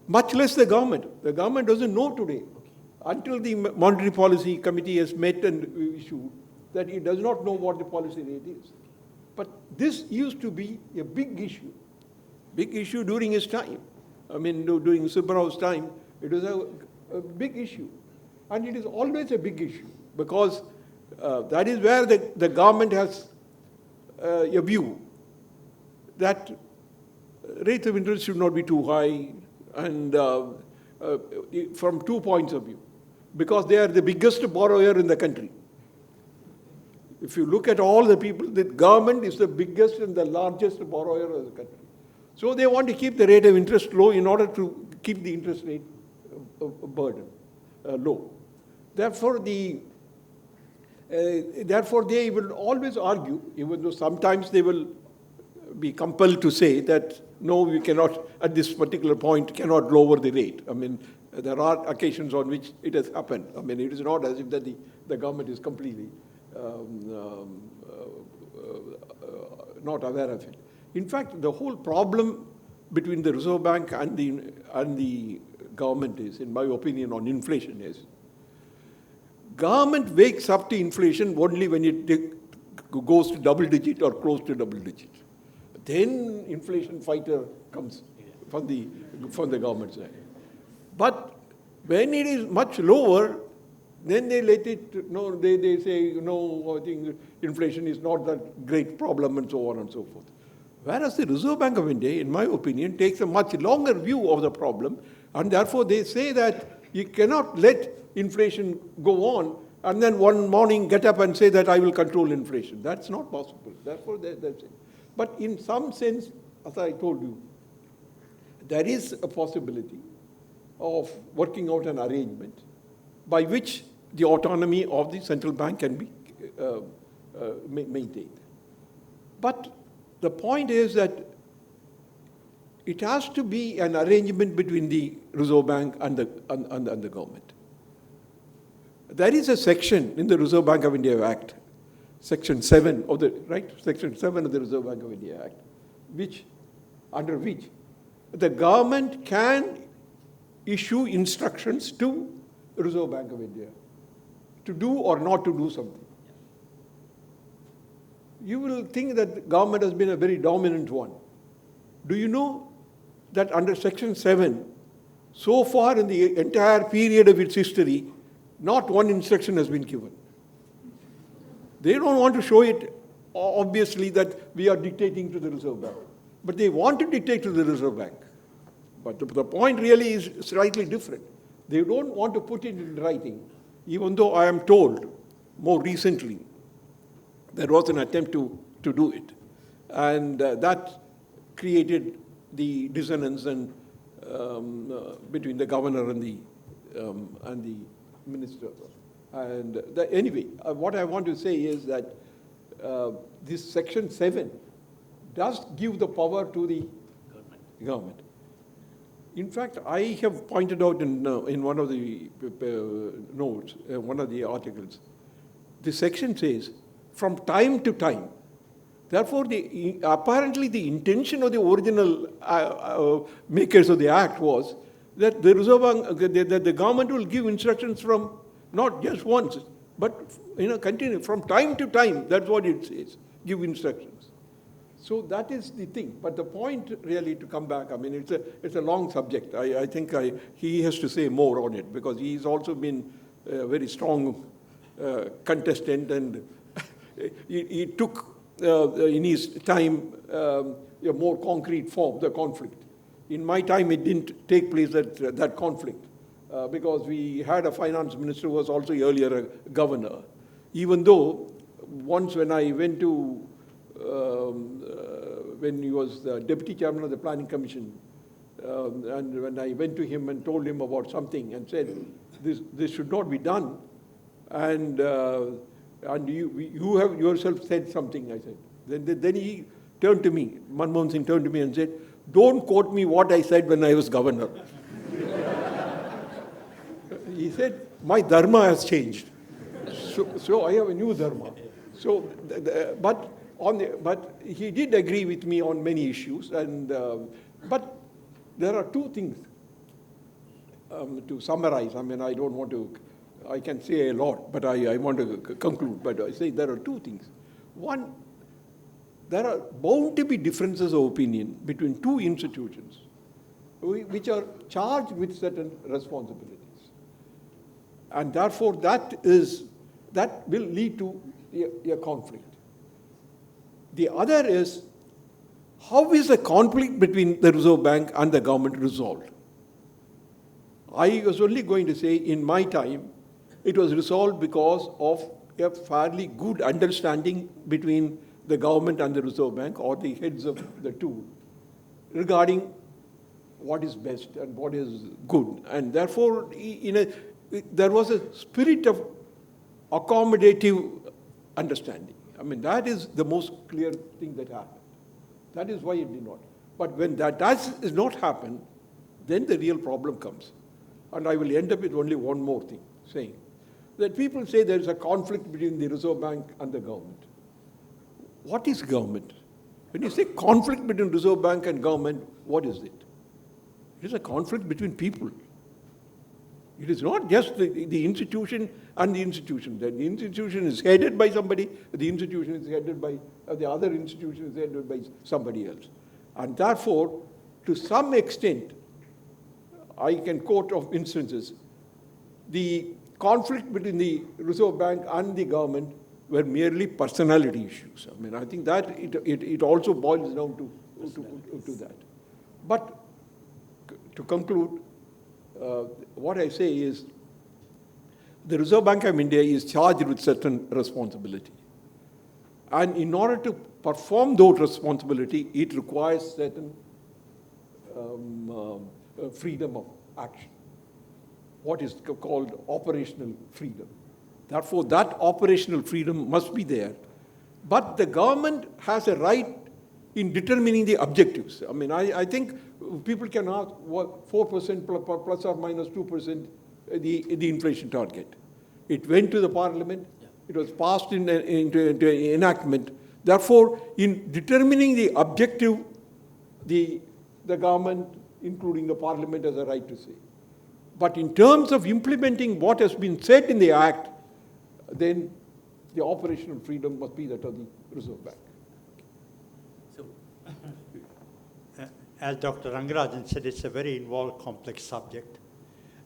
Much less the government. The government doesn't know today, until the Monetary Policy Committee has met and issued, that it does not know what the policy rate is. But this used to be a big issue during his time. I mean, during Subba Rao's time, it was a big issue. And it is always a big issue, because that is where the government has a view that rates of interest should not be too high, and from 2 points of view, because they are the biggest borrower in the country. If you look at all the people, the government is the biggest and the largest borrower of the country. So they want to keep the rate of interest low in order to keep the interest rate burden low. Therefore, they will always argue, even though sometimes they will be compelled to say that, no, we cannot, at this particular point, cannot lower the rate. I mean, there are occasions on which it has happened. I mean, it is not as if that the government is completely not aware of it. In fact, the whole problem between the Reserve Bank and the government is, in my opinion, on inflation is, government wakes up to inflation only when it goes to double digit or close to double digit. Then inflation fighter comes from the government side. But when it is much lower, then they let it, no, they say, no, I think inflation is not that great problem and so on and so forth. Whereas the Reserve Bank of India, in my opinion, takes a much longer view of the problem, and therefore they say that you cannot let inflation go on and then one morning get up and say that I will control inflation. That's not possible. Therefore, that's it. But in some sense, as I told you, there is a possibility of working out an arrangement by which the autonomy of the central bank can be maintained. But the point is that it has to be an arrangement between the Reserve Bank and the government. There is a section in the Reserve Bank of India Act, Section 7 of the, Section 7 of the Reserve Bank of India Act, under which the government can issue instructions to the Reserve Bank of India to do or not to do something. You will think that the government has been a very dominant one. Do you know that under Section 7, so far in the entire period of its history, not one instruction has been given? They don't want to show it, obviously, that we are dictating to the Reserve Bank. But they want to dictate to the Reserve Bank. But the point really is slightly different. They don't want to put it in writing, even though I am told more recently there was an attempt to do it. And that created the dissonance and, between the governor and the minister. And anyway, what I want to say is that this Section 7 does give the power to the government. In fact, I have pointed out in one of the notes, one of the articles, the section says, from time to time. Therefore, apparently the intention of the original makers of the Act was that the Reserve Bank, that the government will give instructions from not just once, but continue from time to time. That's what it says. Give instructions. So that is the thing. But the point really, to come back, I mean, it's a long subject. I think he has to say more on it, because he's also been a very strong contestant, and he took in his time a more concrete form, the conflict. In my time, it didn't take place, that conflict, because we had a finance minister who was also earlier a governor. Even though once when I went to when he was the deputy chairman of the Planning Commission, and when I went to him and told him about something and said, this should not be done, and you have yourself said something, I said. Then he turned to me, Manmohan Singh turned to me and said, don't quote me what I said when I was governor. He said, my dharma has changed. So I have a new dharma. So, but he did agree with me on many issues, and but there are two things to summarize. I mean, I don't want to, I can say a lot, but I want to conclude. But I say there are two things. One, there are bound to be differences of opinion between two institutions which are charged with certain responsibilities. And therefore, that will lead to a conflict. The other is, how is the conflict between the Reserve Bank and the government resolved? I was only going to say, in my time, it was resolved because of a fairly good understanding between the government and the Reserve Bank, or the heads of the two, regarding what is best and what is good. And therefore, there was a spirit of accommodative understanding. I mean, that is the most clear thing that happened. That is why it did not. But when that does not happen, then the real problem comes. And I will end up with only one more thing, saying that people say there is a conflict between the Reserve Bank and the government. What is government? When you say conflict between Reserve Bank and government, what is it? It is a conflict between people. It is not just the institution and the institution. The institution is headed by somebody, the institution is headed by, the other institution is headed by somebody else. And therefore, to some extent, I can quote of instances. The conflict between the Reserve Bank and the government were merely personality issues. I mean, I think that it also boils down to that. But to conclude, what I say is, the Reserve Bank of India is charged with certain responsibility. And in order to perform those responsibility, it requires certain freedom of action, what is called operational freedom. Therefore, that operational freedom must be there. But the government has a right in determining the objectives. I mean, I think people can ask what 4% plus or minus 2% the inflation target. It went to the parliament. It was passed into enactment. Therefore, in determining the objective, the government, including the parliament, has a right to say. But in terms of implementing what has been said in the Act, then the operational freedom must be that of the Reserve Bank. So, as Dr. Rangarajan said, it's a very involved, complex subject.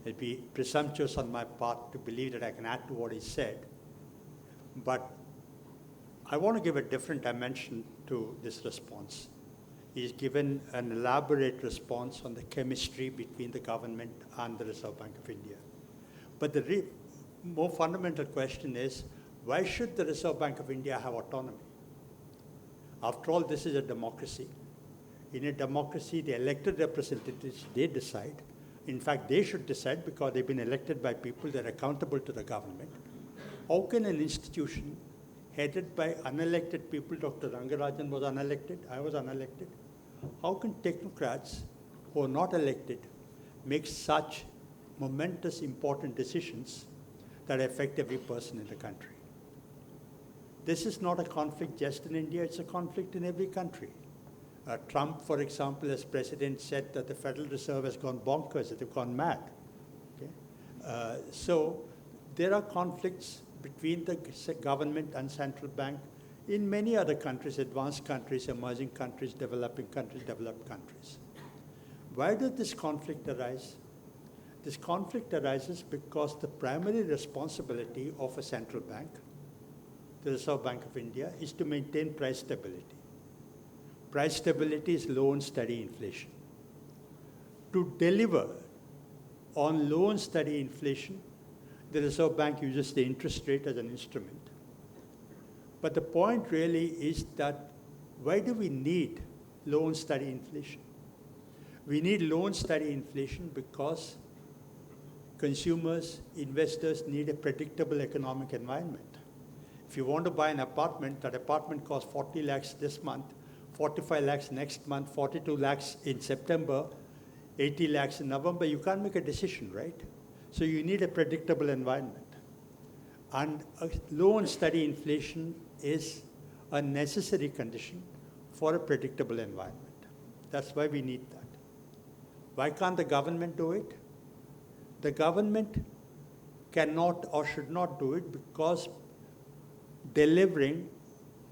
It'd be presumptuous on my part to believe that I can add to what he said. But I want to give a different dimension to this response. He's given an elaborate response on the chemistry between the government and the Reserve Bank of India. But the more fundamental question is, why should the Reserve Bank of India have autonomy? After all, this is a democracy. In a democracy, the elected representatives, they decide. In fact, they should decide because they've been elected by people, they're accountable to the government. How can an institution headed by unelected people, Dr. Rangarajan was unelected, I was unelected, how can technocrats who are not elected make such momentous, important decisions that affect every person in the country? This is not a conflict just in India, it's a conflict in every country. Trump, for example, as president, said that the Federal Reserve has gone bonkers, that they've gone mad. Okay? So there are conflicts between the government and central bank in many other countries, advanced countries, emerging countries, developing countries, developed countries. Why does this conflict arise? This conflict arises because the primary responsibility of a central bank, the Reserve Bank of India, is to maintain price stability. Price stability is low and steady inflation. To deliver on low and steady inflation, the Reserve Bank uses the interest rate as an instrument. But the point really is that why do we need low and steady inflation? We need low and steady inflation because consumers, investors need a predictable economic environment. If you want to buy an apartment, that apartment costs 40 lakhs this month, 45 lakhs next month, 42 lakhs in September, 80 lakhs in November, you can't make a decision, right? So you need a predictable environment. And a low and steady inflation is a necessary condition for a predictable environment. That's why we need that. Why can't the government do it? The government cannot or should not do it because delivering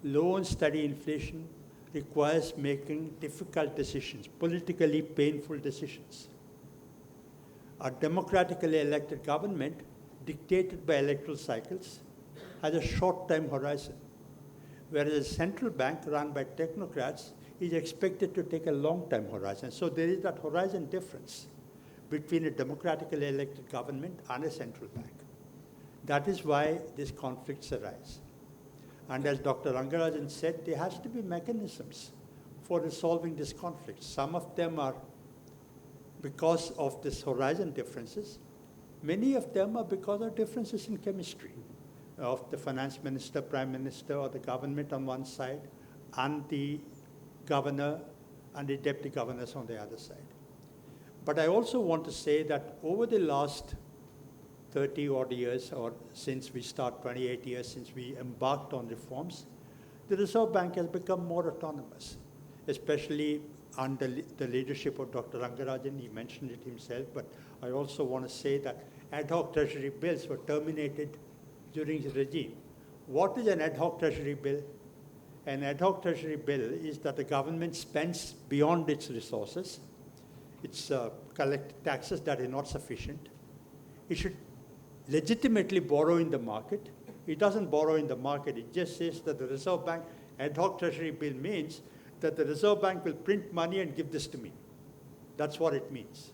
low and steady inflation requires making difficult decisions, politically painful decisions. A democratically elected government, dictated by electoral cycles, has a short-time horizon, whereas a central bank run by technocrats is expected to take a long-time horizon. So there is that horizon difference between a democratically elected government and a central bank. That is why these conflicts arise. And as Dr. Rangarajan said, there has to be mechanisms for resolving these conflicts. Some of them are because of this horizon differences. Many of them are because of differences in chemistry of the finance minister, prime minister, or the government on one side, and the governor and the deputy governors on the other side. But I also want to say that over the last 30 odd years, or since we start 28 years since we embarked on reforms, the Reserve Bank has become more autonomous, especially under the leadership of Dr. Rangarajan. He mentioned it himself, but I also want to say that ad hoc treasury bills were terminated during his regime. What is an ad hoc treasury bill? An ad hoc treasury bill is that the government spends beyond its resources it's collect taxes that are not sufficient. It should legitimately borrow in the market. It doesn't borrow in the market. It just says that the Reserve Bank ad hoc treasury bill means that the Reserve Bank will print money and give this to me. That's what it means.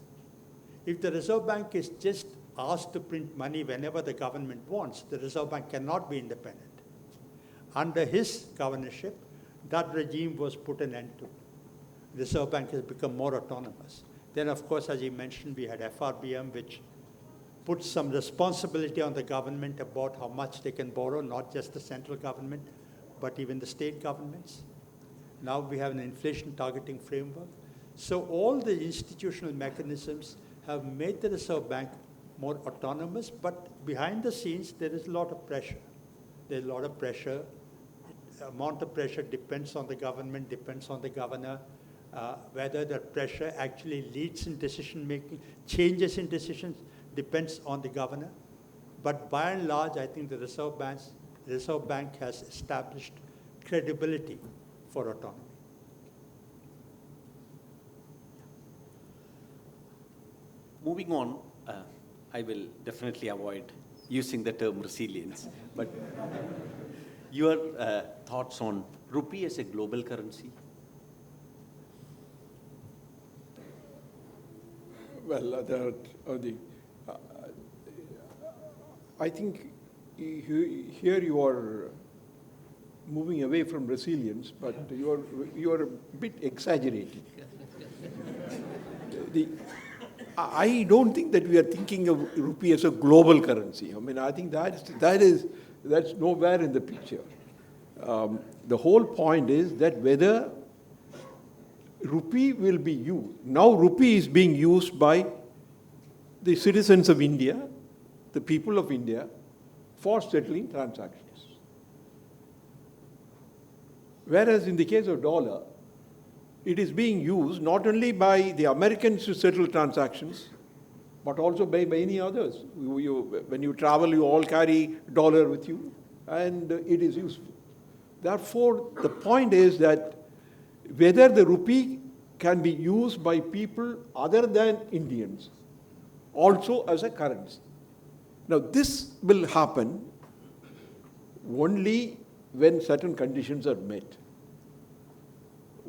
If the Reserve Bank is just asked to print money whenever the government wants, the Reserve Bank cannot be independent. Under his governorship, that regime was put an end to. The Reserve Bank has become more autonomous. Then, of course, as you mentioned, we had FRBM, which puts some responsibility on the government about how much they can borrow, not just the central government, but even the state governments. Now we have an inflation targeting framework. So all the institutional mechanisms have made the Reserve Bank more autonomous, but behind the scenes, there is a lot of pressure. There's a lot of pressure. The amount of pressure depends on the government, depends on the governor, whether that pressure actually leads in decision-making, changes in decisions, depends on the governor. But by and large, I think the Reserve Bank has established credibility for autonomy. Moving on, I will definitely avoid using the term resilience, but your thoughts on rupee as a global currency? Well, I think here you are moving away from resilience, but you are a bit exaggerating. I don't think that we are thinking of rupee as a global currency. I mean, I think that's nowhere in the picture. The whole point is that whether rupee will be used. Now rupee is being used by the citizens of India, the people of India, for settling transactions. Whereas in the case of dollar, it is being used not only by the Americans to settle transactions, but also by many others. When you travel, you all carry dollar with you, and it is useful. Therefore, the point is that whether the rupee can be used by people other than Indians also as a currency. Now, this will happen only when certain conditions are met.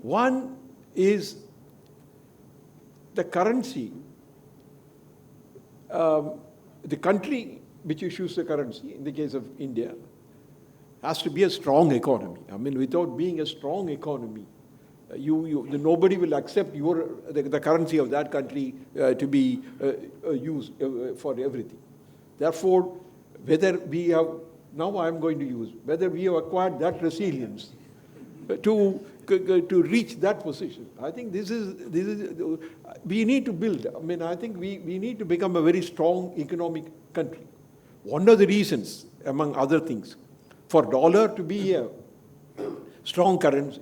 One is the currency, the country which issues the currency, in the case of India, has to be a strong economy. I mean, without being a strong economy, nobody will accept the currency of that country to be used for everything. Therefore, whether we have, now I am going to use, whether we have acquired that resilience to reach that position. I think this is we need to build. I mean, I think we need to become a very strong economic country. One of the reasons, among other things, for dollar to be a strong currency,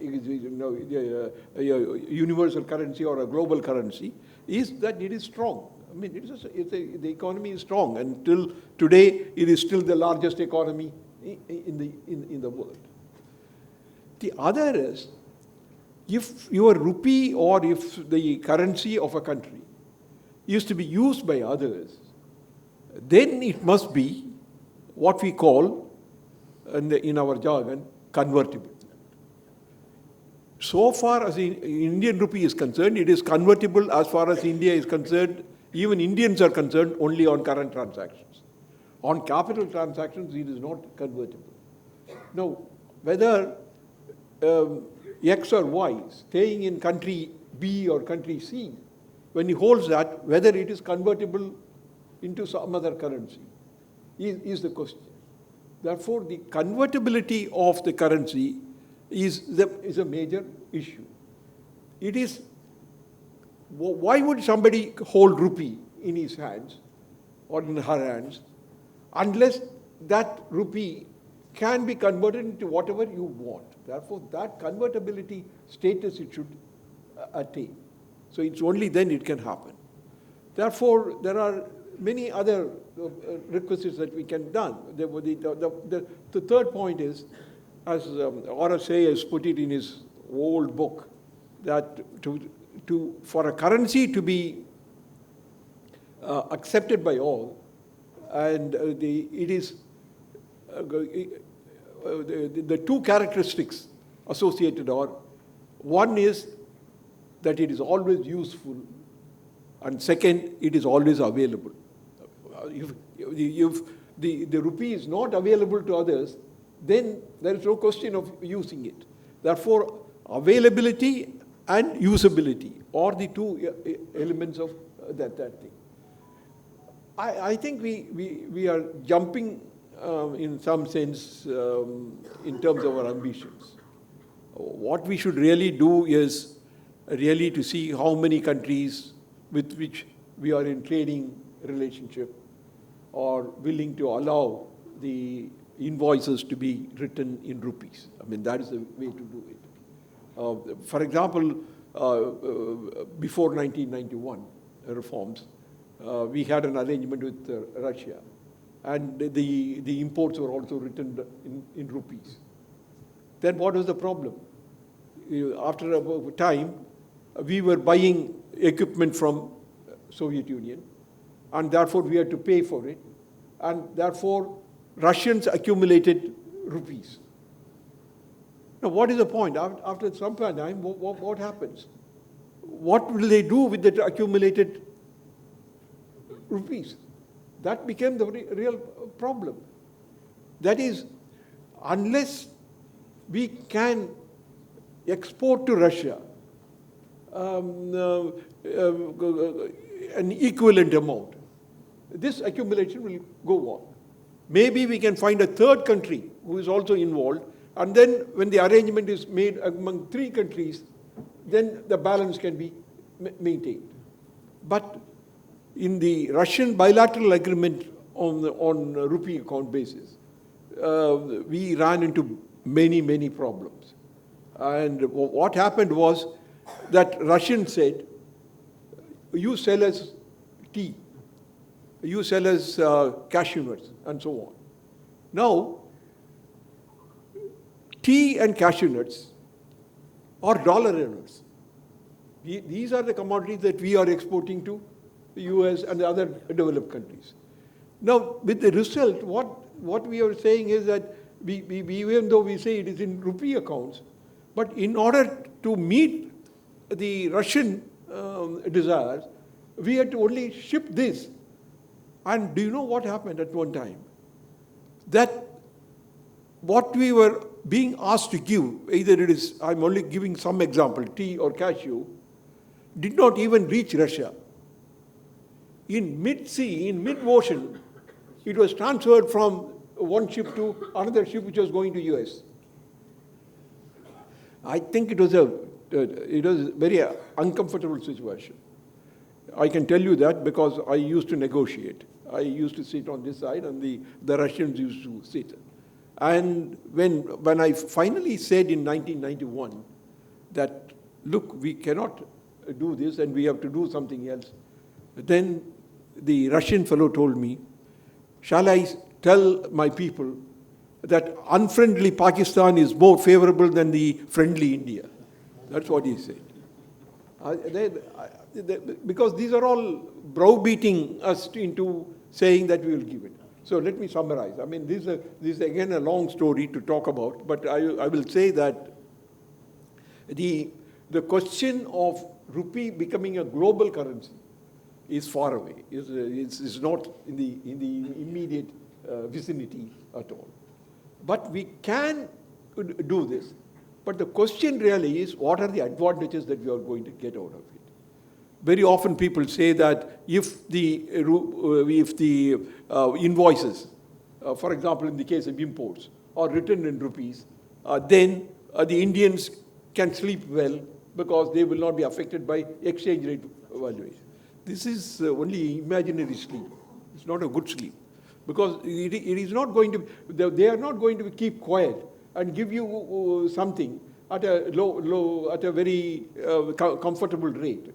a universal currency or a global currency, is that it is strong. I mean, the economy is strong, and till today, it is still the largest economy in the world. The other is, if your rupee or if the currency of a country is to be used by others, then it must be what we call, in our jargon, convertible. So far as the Indian rupee is concerned, it is convertible as far as India is concerned. Even Indians are concerned only on current transactions. On capital transactions, it is not convertible. Now, whether X or Y staying in country B or country C, when he holds that, whether it is convertible into some other currency is the question. Therefore, the convertibility of the currency is a major issue. It is, why would somebody hold rupee in his hands or in her hands unless that rupee can be converted into whatever you want? Therefore, that convertibility status it should attain. So it's only then it can happen. Therefore, there are many other requisites that we can done. The third point is, as RSA has put it in his old book, that to for a currency to be accepted by all, and it is the two characteristics associated are, one is that it is always useful, and second, it is always available. If the rupee is not available to others, then there is no question of using it. Therefore, availability and usability are the two elements of that thing. I think we are jumping in some sense in terms of our ambitions. What we should really do is really to see how many countries with which we are in trading relationship are willing to allow the invoices to be written in rupees. I mean, that is the way to do it. For example, before 1991 reforms, we had an arrangement with Russia, and the imports were also written in rupees. Then what was the problem? After a time, we were buying equipment from Soviet Union, and therefore we had to pay for it, and therefore Russians accumulated rupees. Now, what is the point? After some time, what happens? What will they do with the accumulated rupees? That became the real problem. That is, unless we can export to Russia an equivalent amount, this accumulation will go on. Maybe we can find a third country who is also involved, and then when the arrangement is made among three countries, then the balance can be maintained. But in the Russian bilateral agreement on rupee account basis, we ran into many problems. And what happened was that Russians said, you sell us tea, you sell us cashew nuts, and so on. Now, tea and cashew nuts are dollar earners. These are the commodities that we are exporting to the US and the other developed countries. Now, with the result, what we are saying is that we even though we say it is in rupee accounts, but in order to meet the Russian desires, we had to only ship this. And do you know what happened at one time? That what we were being asked to give, either it is, I'm only giving some example, tea or cashew, did not even reach Russia. In mid-sea, in mid-ocean, it was transferred from one ship to another ship which was going to US. I think it was a very uncomfortable situation. I can tell you that because I used to negotiate. I used to sit on this side and the Russians used to sit. And when I finally said in 1991 that, look, we cannot do this and we have to do something else, then the Russian fellow told me, shall I tell my people that unfriendly Pakistan is more favorable than the friendly India? That's what he said. Because these are all browbeating us into saying that we will give it. So let me summarize. I mean, this is again a long story to talk about, but I will say that the question of rupee becoming a global currency is far away. It's not in the immediate vicinity at all. But we can do this. But the question really is, what are the advantages that we are going to get out of it? Very often people say that if the invoices, for example, in the case of imports, are written in rupees, then the Indians can sleep well because they will not be affected by exchange rate valuation. This is only imaginary sleep. It's not a good sleep. Because it is not going to, they are not going to keep quiet and give you something at a very comfortable rate.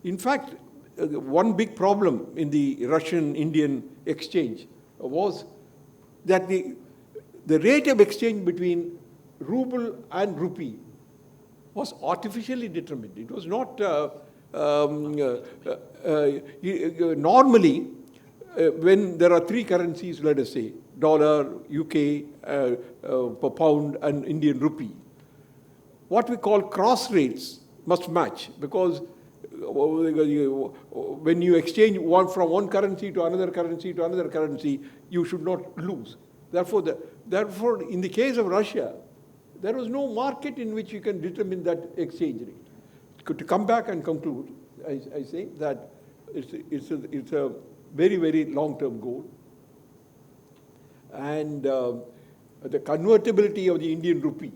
In fact, one big problem in the Russian-Indian exchange was that the rate of exchange between ruble and rupee was artificially determined. It was not normally when there are three currencies, let us say, dollar, UK, pound, and Indian rupee, what we call cross rates must match, because when you exchange from one currency to another currency to another currency, you should not lose. Therefore, in the case of Russia, there was no market in which you can determine that exchange rate. To come back and conclude, I say that it's a very, very long-term goal. And the convertibility of the Indian rupee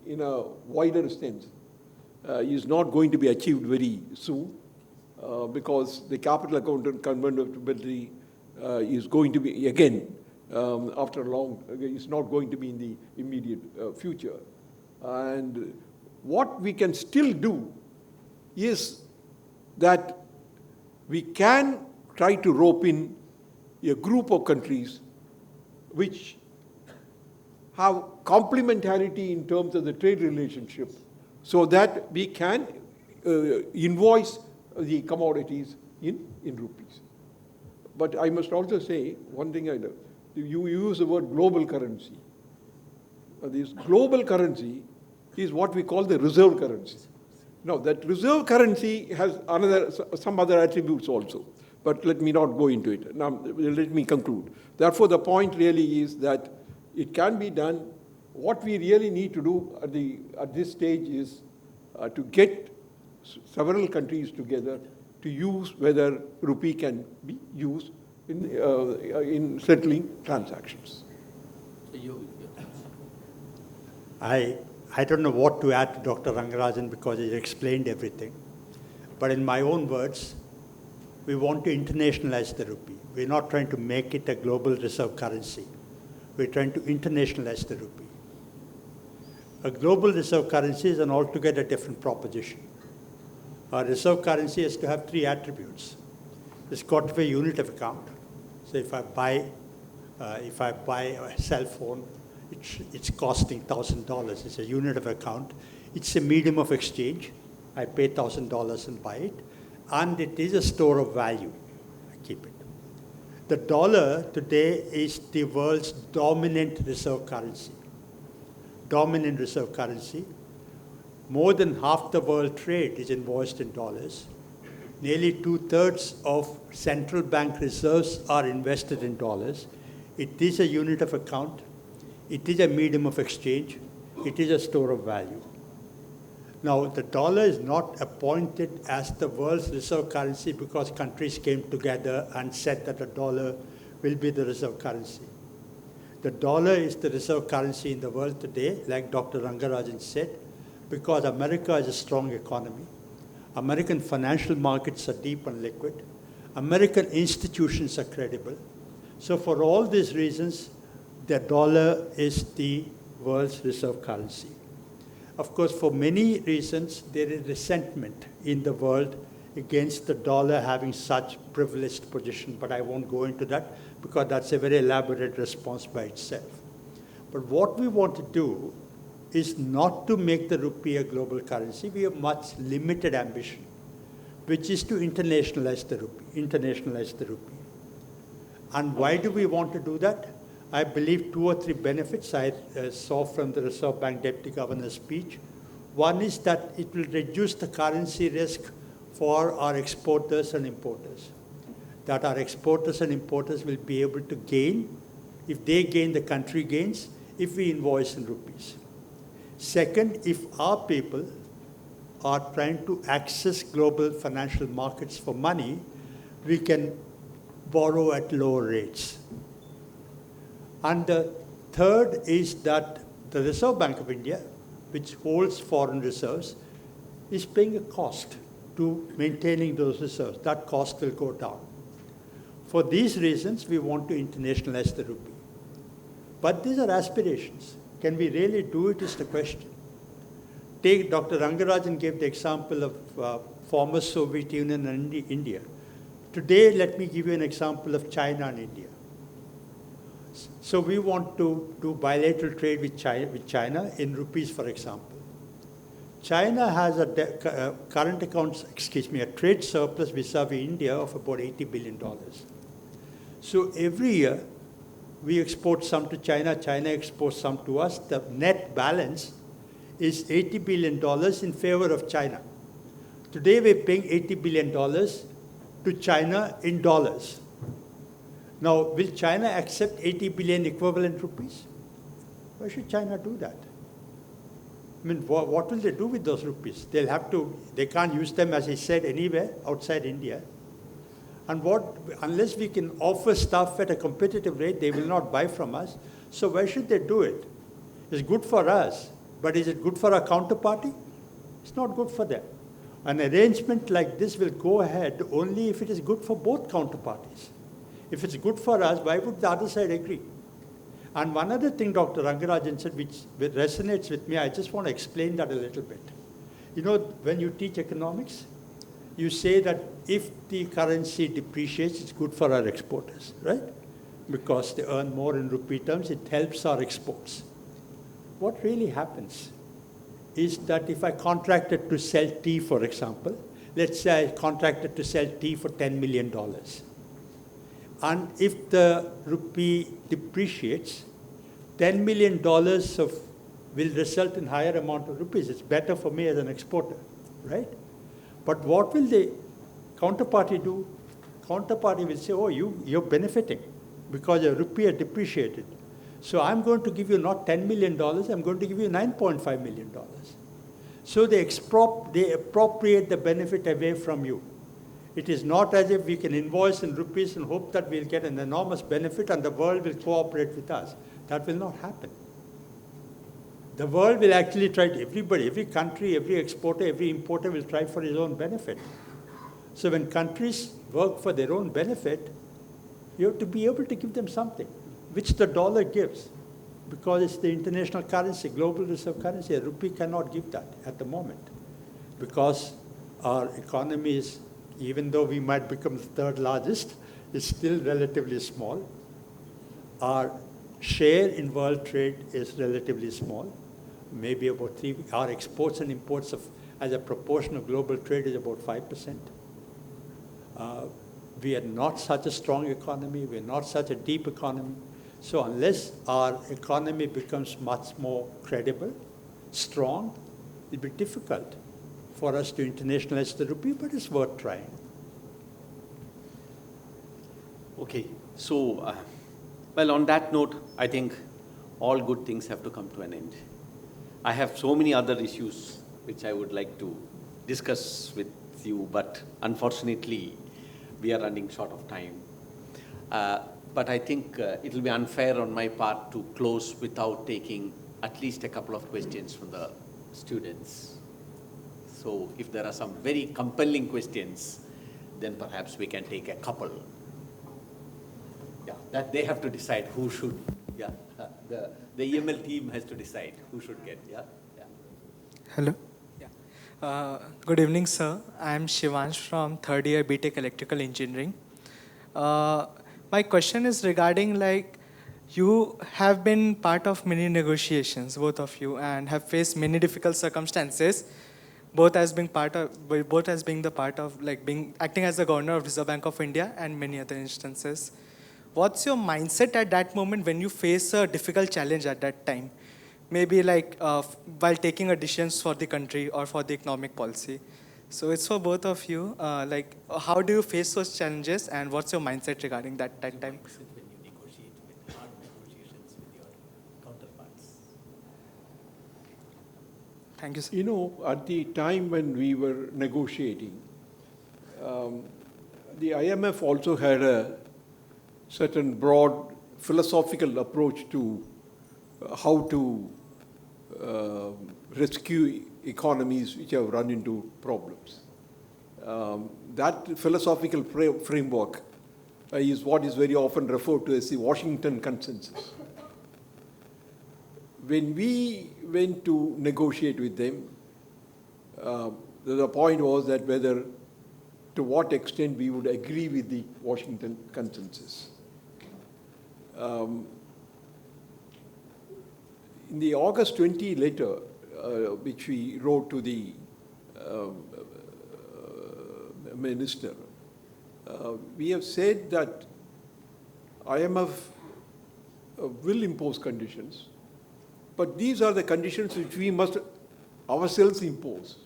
in a wider sense is not going to be achieved very soon because the capital account convertibility is going to be, again, after long, it's not going to be in the immediate future. And what we can still do is that we can try to rope in a group of countries which have complementarity in terms of the trade relationship so that we can invoice the commodities in rupees. But I must also say one thing I know. You use the word global currency. This global currency is what we call the reserve currency. Now, that reserve currency has some other attributes also, but let me not go into it. Now, let me conclude. Therefore, the point really is that it can be done. What we really need to do at this stage is to get several countries together to use whether rupee can be used in settling transactions. I don't know what to add to Dr. Rangarajan because he explained everything. But in my own words, we want to internationalize the rupee. We're not trying to make it a global reserve currency. We're trying to internationalize the rupee. A global reserve currency is an altogether different proposition. A reserve currency has to have three attributes. It's got to be a unit of account. So if I buy a cell phone, it's costing $1,000. It's a unit of account. It's a medium of exchange. I pay $1,000 and buy it. And it is a store of value. I keep it. The dollar today is the world's dominant reserve currency. Dominant reserve currency. More than half the world trade is invoiced in dollars. Nearly 2/3 of central bank reserves are invested in dollars. It is a unit of account. It is a medium of exchange. It is a store of value. Now, the dollar is not appointed as the world's reserve currency because countries came together and said that the dollar will be the reserve currency. The dollar is the reserve currency in the world today, like Dr. Rangarajan said, because America is a strong economy. American financial markets are deep and liquid. American institutions are credible. So for all these reasons, the dollar is the world's reserve currency. Of course, for many reasons, there is resentment in the world against the dollar having such privileged position, but I won't go into that because that's a very elaborate response by itself. But what we want to do is not to make the rupee a global currency. We have much limited ambition, which is to internationalize the rupee. And why do we want to do that? I believe 2 or 3 benefits I saw from the Reserve Bank Deputy Governor's speech. One is that it will reduce the currency risk for our exporters and importers. That our exporters and importers will be able to gain. If they gain, the country gains, if we invoice in rupees. Second, if our people are trying to access global financial markets for money, we can borrow at lower rates. And the third is that the Reserve Bank of India, which holds foreign reserves, is paying a cost to maintaining those reserves. That cost will go down. For these reasons, we want to internationalize the rupee. But these are aspirations. Can we really do it is the question. Take Dr. Rangarajan gave the example of former Soviet Union and India. Today, let me give you an example of China and India. So we want to do bilateral trade with China in rupees, for example. China has a current accounts, a trade surplus vis-a-vis India of about $80 billion. So every year, we export some to China, China exports some to us. The net balance is $80 billion in favor of China. Today, we're paying $80 billion to China in dollars. Now, will China accept 80 billion equivalent rupees? Why should China do that? I mean, what will they do with those rupees? They can't use them, as I said, anywhere outside India. And unless we can offer stuff at a competitive rate, they will not buy from us. So why should they do it? It's good for us, but is it good for our counterparty? It's not good for them. An arrangement like this will go ahead only if it is good for both counterparties. If it's good for us, why would the other side agree? And one other thing Dr. Rangarajan said, which resonates with me, I just want to explain that a little bit. You know, when you teach economics, you say that if the currency depreciates, it's good for our exporters, right? Because they earn more in rupee terms, it helps our exports. What really happens is that if I contracted to sell tea, for example, let's say I contracted to sell tea for $10 million. And if the rupee depreciates, $10 million will result in higher amount of rupees. It's better for me as an exporter, right? But what will the counterparty do? Counterparty will say, oh, you're benefiting because your rupee has depreciated. So I'm going to give you not $10 million, I'm going to give you $9.5 million. So they appropriate the benefit away from you. It is not as if we can invoice in rupees and hope that we'll get an enormous benefit and the world will cooperate with us. That will not happen. The world will actually try to, every country, every exporter, every importer will try for his own benefit. So when countries work for their own benefit, you have to be able to give them something, which the dollar gives, because it's the international currency, global reserve currency. A rupee cannot give that at the moment, because our economy is, even though we might become the third largest, is still relatively small. Our share in world trade is relatively small, maybe about 3%. Our exports and imports as a proportion of global trade is about 5%. We are not such a strong economy. We are not such a deep economy. So unless our economy becomes much more credible, strong, it'll be difficult for us to internationalize the rupee, but it's worth trying. Okay, so, well, on that note, I think all good things have to come to an end. I have so many other issues which I would like to discuss with you, but unfortunately, we are running short of time. But I think it will be unfair on my part to close without taking at least a couple of questions from the students. So if there are some very compelling questions, then perhaps we can take a couple. Yeah, that they have to decide who should, yeah. The EML team has to decide who should get, yeah. Hello. Yeah. Good evening, sir. I am Shivansh from third year BTech Electrical Engineering. My question is regarding, like, you have been part of many negotiations, both of you, and have faced many difficult circumstances, both as being the part of, like, acting as the governor of Reserve Bank of India and many other instances. What's your mindset at that moment when you face a difficult challenge at that time? Maybe like while taking a decisions for the country or for the economic policy. So it's for both of you. Like, how do you face those challenges, and what's your mindset regarding that time? When you negotiate with hard negotiations with your counterparts. Thank you, sir. You know, at the time when we were negotiating, the IMF also had a certain broad philosophical approach to how to rescue economies which have run into problems. That philosophical framework is what is very often referred to as the Washington Consensus. When we went to negotiate with them, the point was that to what extent we would agree with the Washington Consensus. In the August 20 letter, which we wrote to the minister, we have said that IMF will impose conditions, but these are the conditions which we must ourselves impose,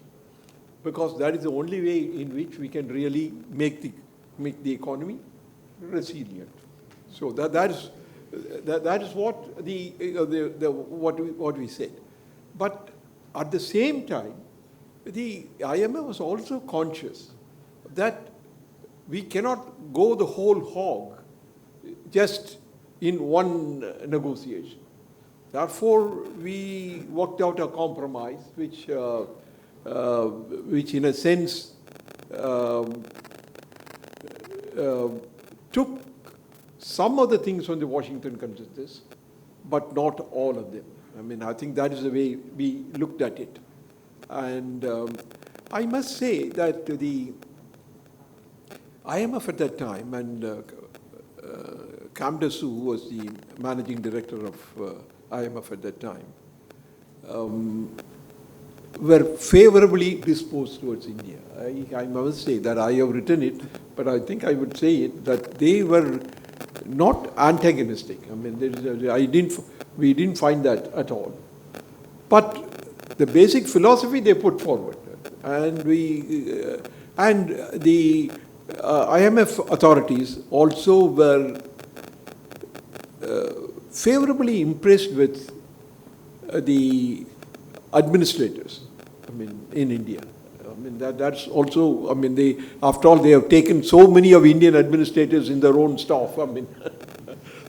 because that is the only way in which we can really make the economy resilient. So that is what what we said. But at the same time, the IMF was also conscious that we cannot go the whole hog just in one negotiation. Therefore, we worked out a compromise which in a sense took some of the things from the Washington Consensus, but not all of them. I mean, I think that is the way we looked at it. And I must say that the IMF at that time, and Camdes, who was the managing director of IMF at that time, were favorably disposed towards India. I must say that I have written it, but I think I would say it, that they were not antagonistic. I mean, we didn't find that at all. But the basic philosophy they put forward, and the IMF authorities also were favorably impressed with the administrators, I mean, in India. I mean, that's also, I mean, after all, they have taken so many of Indian administrators in their own staff, I mean.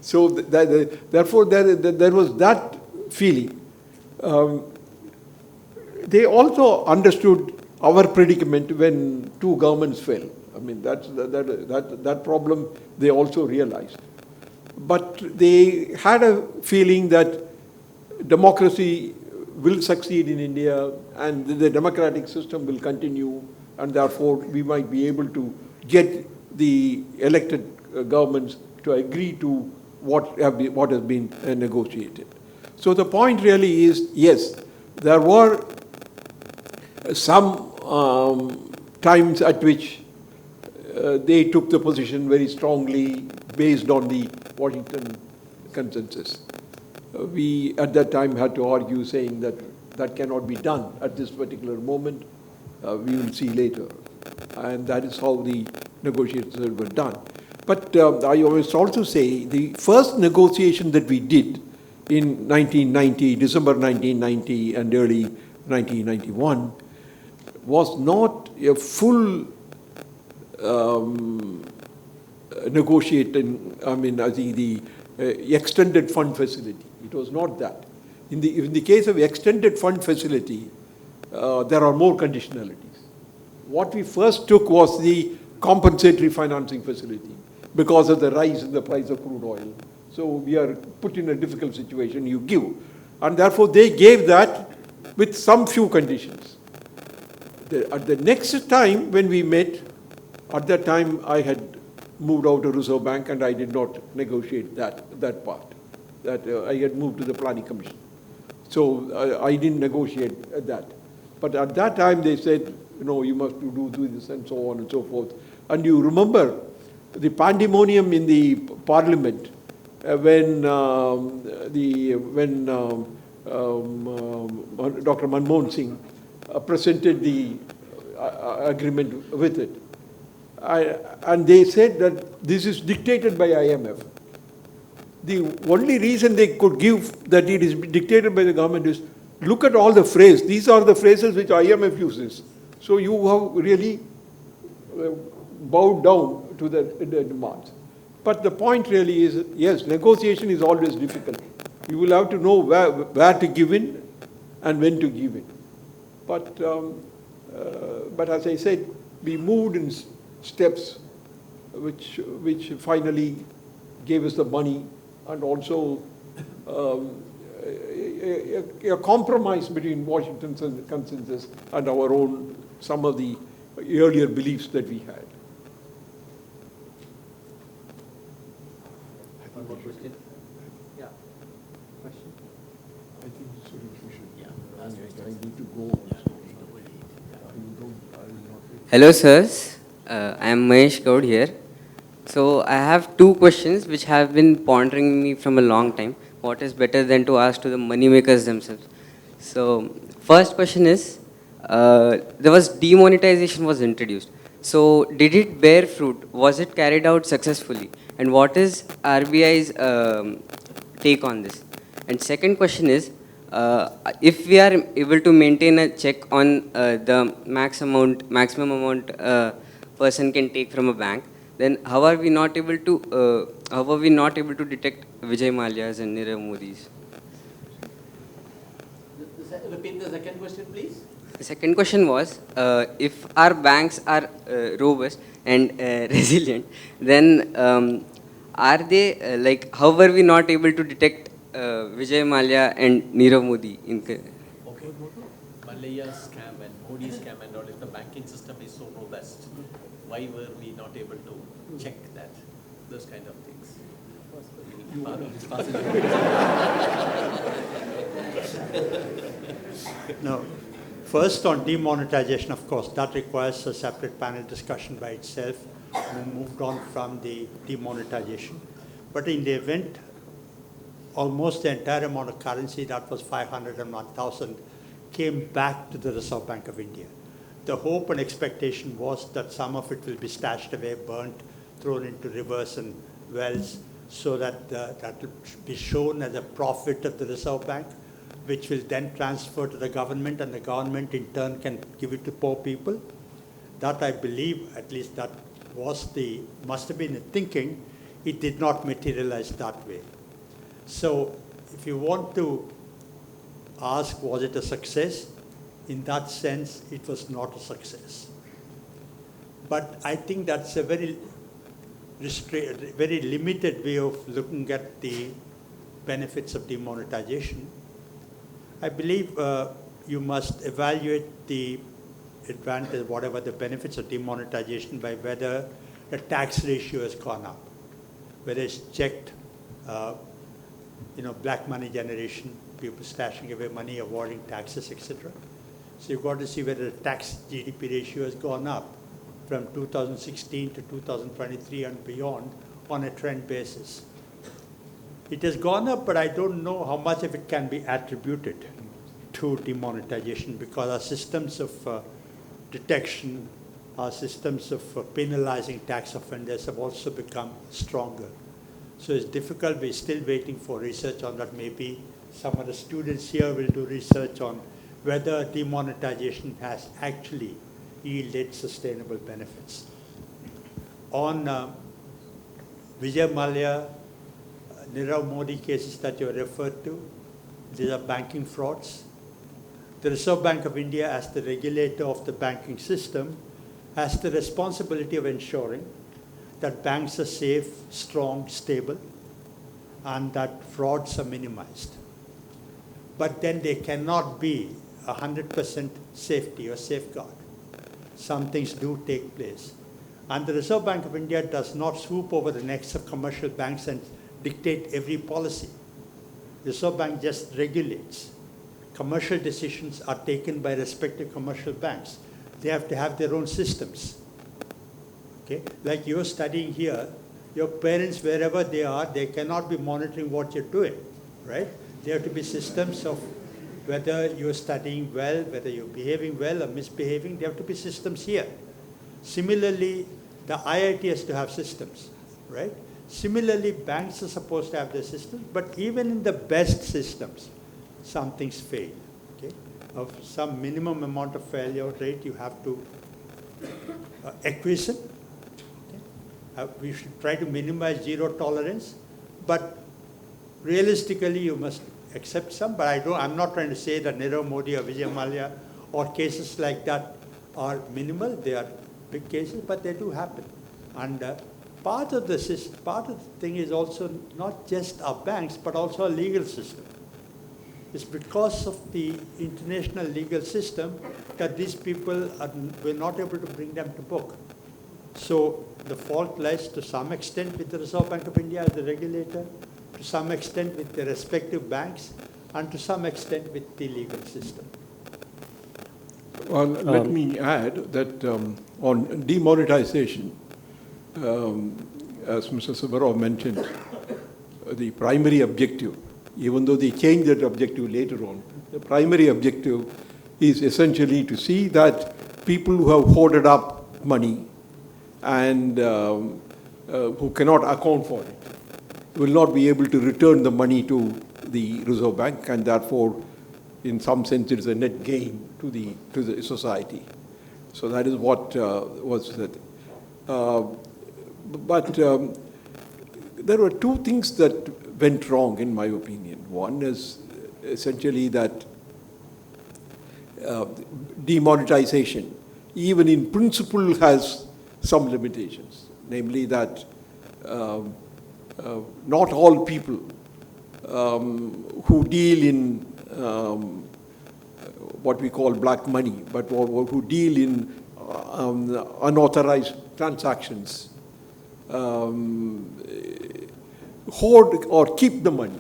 So therefore, there was that feeling. They also understood our predicament when two governments fell. I mean, that problem they also realized. But they had a feeling that democracy will succeed in India and the democratic system will continue, and therefore we might be able to get the elected governments to agree to what has been negotiated. So the point really is, yes, there were some times at which they took the position very strongly based on the Washington Consensus. We, at that time, had to argue saying that that cannot be done at this particular moment. We will see later. And that is how the negotiations were done. But I always also say the first negotiation that we did in 1990, December 1990 and early 1991, was not a full negotiating, I mean, the extended fund facility. It was not that. In the case of extended fund facility, there are more conditionalities. What we first took was the compensatory financing facility because of the rise in the price of crude oil. So we are put in a difficult situation, you give. And therefore they gave that with some few conditions. At the next time when we met, at that time I had moved out of Reserve Bank and I did not negotiate that part. I had moved to the Planning Commission. So I didn't negotiate that. But at that time they said, you must do this and so on and so forth. And you remember the pandemonium in the Parliament when Dr. Manmohan Singh presented the agreement with it. And they said that this is dictated by IMF. The only reason they could give that it is dictated by the government is, look at all the phrases. These are the phrases which IMF uses. So you have really bowed down to the demands. But the point really is, yes, negotiation is always difficult. You will have to know where to give in and when to give in. But as I said, we moved in steps which finally gave us the money, and also a compromise between Washington's Consensus and our own, some of the earlier beliefs that we had. One more question? Yeah. Question? Hello, sirs. I am Mahesh Gaud here. So I have two questions which have been pondering me from a long time. What is better than to ask to the money makers themselves? So first question is, there was demonetization was introduced. So did it bear fruit? Was it carried out successfully? And what is RBI's take on this? And second question is, if we are able to maintain a check on the maximum amount person can take from a bank, then how are we not able to detect Vijay Mallya's and Nirav Modi's? Repeat the second question, please. The second question was, if our banks are robust and resilient, then are they how were we not able to detect Vijay Mallya and Nirav Modi in? Okay. Malaya scam and Modi scam and all, if the banking system is so robust, why were we not able to check that? Those kind of things. No. First, on demonetization, of course, that requires a separate panel discussion by itself. We moved on from the demonetization. But in the event, almost the entire amount of currency, that was 501,000, came back to the Reserve Bank of India. The hope and expectation was that some of it will be stashed away, burnt, thrown into rivers and wells, so that that will be shown as a profit of the Reserve Bank, which will then transfer to the government, and the government in turn can give it to poor people. That I believe, at least that was must have been the thinking. It did not materialize that way. So if you want to ask, was it a success? In that sense, it was not a success. But I think that's a very limited way of looking at the benefits of demonetization. I believe you must evaluate the advantage, whatever the benefits of demonetization, by whether the tax ratio has gone up, whether it's checked, black money generation, people stashing away money, avoiding taxes, etc. So you've got to see whether the tax GDP ratio has gone up from 2016 to 2023 and beyond on a trend basis. It has gone up, but I don't know how much of it can be attributed to demonetization, because our systems of detection, our systems of penalizing tax offenders have also become stronger. So it's difficult. We're still waiting for research on that. Maybe some of the students here will do research on whether demonetization has actually yielded sustainable benefits. On Vijay Mallya, Nirav Modi cases that you referred to, these are banking frauds. The Reserve Bank of India, as the regulator of the banking system, has the responsibility of ensuring that banks are safe, strong, stable, and that frauds are minimized. But then there cannot be 100% safety or safeguard. Some things do take place. And the Reserve Bank of India does not swoop over the necks of commercial banks and dictate every policy. The Reserve Bank just regulates. Commercial decisions are taken by respective commercial banks. They have to have their own systems. Okay? Like you're studying here, your parents, wherever they are, they cannot be monitoring what you're doing, right? There have to be systems of whether you're studying well, whether you're behaving well or misbehaving. There have to be systems here. Similarly, the IIT has to have systems, right? Similarly, banks are supposed to have their systems, but even in the best systems, some things fail. Okay? Of some minimum amount of failure rate, you have to acquiesce. Okay? We should try to minimize zero tolerance, but realistically, you must accept some. But I'm not trying to say that Nirav Modi or Vijay Mallya or cases like that are minimal. They are big cases, but they do happen. And part of the thing is also not just our banks, but also our legal system. It's because of the international legal system that these people were not able to bring them to book. So the fault lies to some extent with the Reserve Bank of India as the regulator, to some extent with the respective banks, and to some extent with the legal system. Well, let me add that on demonetization, as Mr. Subba Rao mentioned, the primary objective, even though they changed that objective later on, the primary objective is essentially to see that people who have hoarded up money and who cannot account for it will not be able to return the money to the Reserve Bank, and therefore, in some sense, it is a net gain to the society. So that is what was said. But there were two things that went wrong, in my opinion. One is essentially that demonetization, even in principle, has some limitations, namely that not all people who deal in what we call black money, but who deal in unauthorized transactions, hoard or keep the money.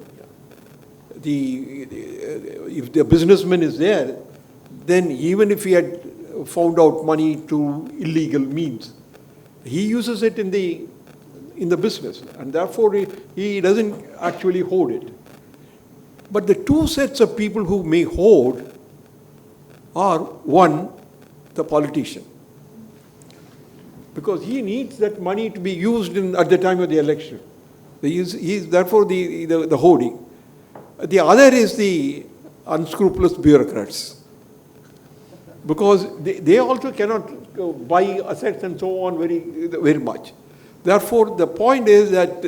If the businessman is there, then even if he had found out money through illegal means, he uses it in the business, and therefore he doesn't actually hoard it. But the two sets of people who may hoard are, one, the politician, because he needs that money to be used at the time of the election. He is therefore the hoarding. The other is the unscrupulous bureaucrats, because they also cannot buy assets and so on very much. Therefore, the point is that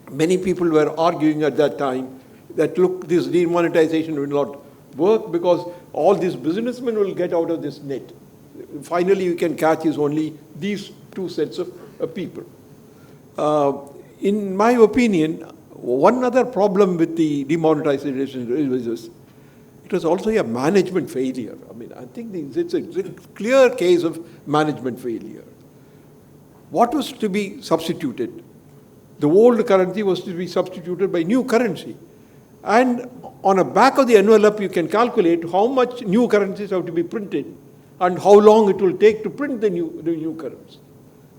many people were arguing at that time that, look, this demonetization will not work because all these businessmen will get out of this net. Finally, you can catch is only these two sets of people. In my opinion, one other problem with the demonetization is this. It was also a management failure. I mean, I think it's a clear case of management failure. What was to be substituted? The old currency was to be substituted by new currency. And on the back of the envelope, you can calculate how much new currencies have to be printed and how long it will take to print the new currency.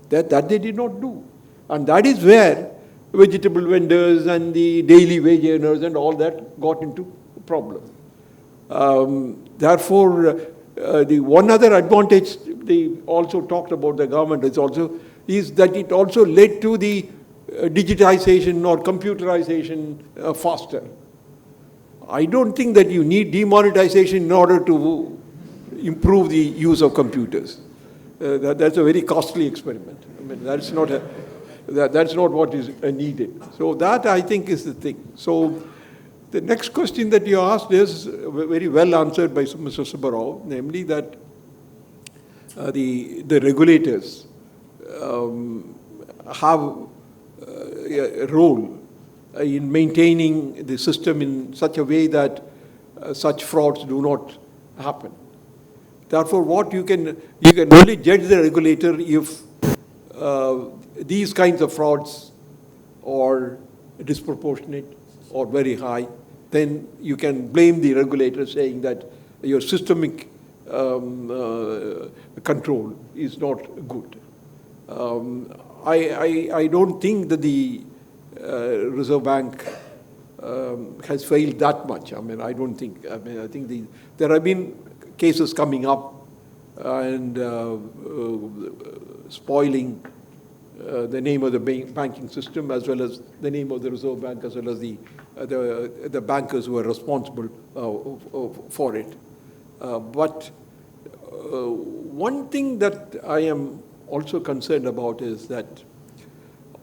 That they did not do. And that is where vegetable vendors and the daily wage earners and all that got into problem. Therefore, the one other advantage they also talked about the government is that it also led to the digitization or computerization faster. I don't think that you need demonetization in order to improve the use of computers. That's a very costly experiment. I mean, that's not what is needed. So that, I think, is the thing. So the next question that you asked is very well answered by Mr. Subba Rao, namely that the regulators have a role in maintaining the system in such a way that such frauds do not happen. Therefore, what you can only judge the regulator if these kinds of frauds are disproportionate or very high. Then you can blame the regulator, saying that your systemic control is not good. I don't think that the Reserve Bank has failed that much. I mean, I don't think. I mean, I think there have been cases coming up and spoiling the name of the banking system, as well as the name of the Reserve Bank, as well as the bankers who are responsible for it. But one thing that I am also concerned about is that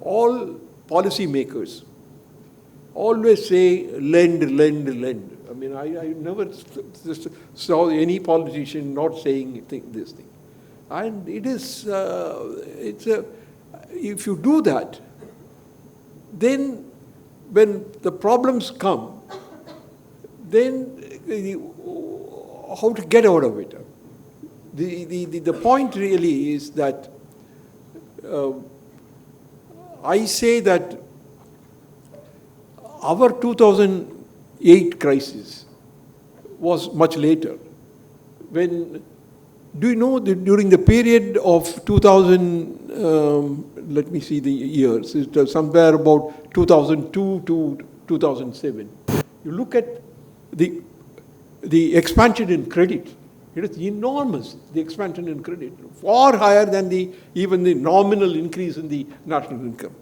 all policymakers always say lend, lend, lend. I mean, I never saw any politician not saying this thing. And it is, if you do that, then when the problems come, then how to get out of it? The point really is that I say that our 2000 2008 crisis was much later. Do you know that during the period of 2000, let me see the years, it's somewhere about 2002 to 2007. You look at the expansion in credit. It is enormous, the expansion in credit, far higher than even the nominal increase in the national income.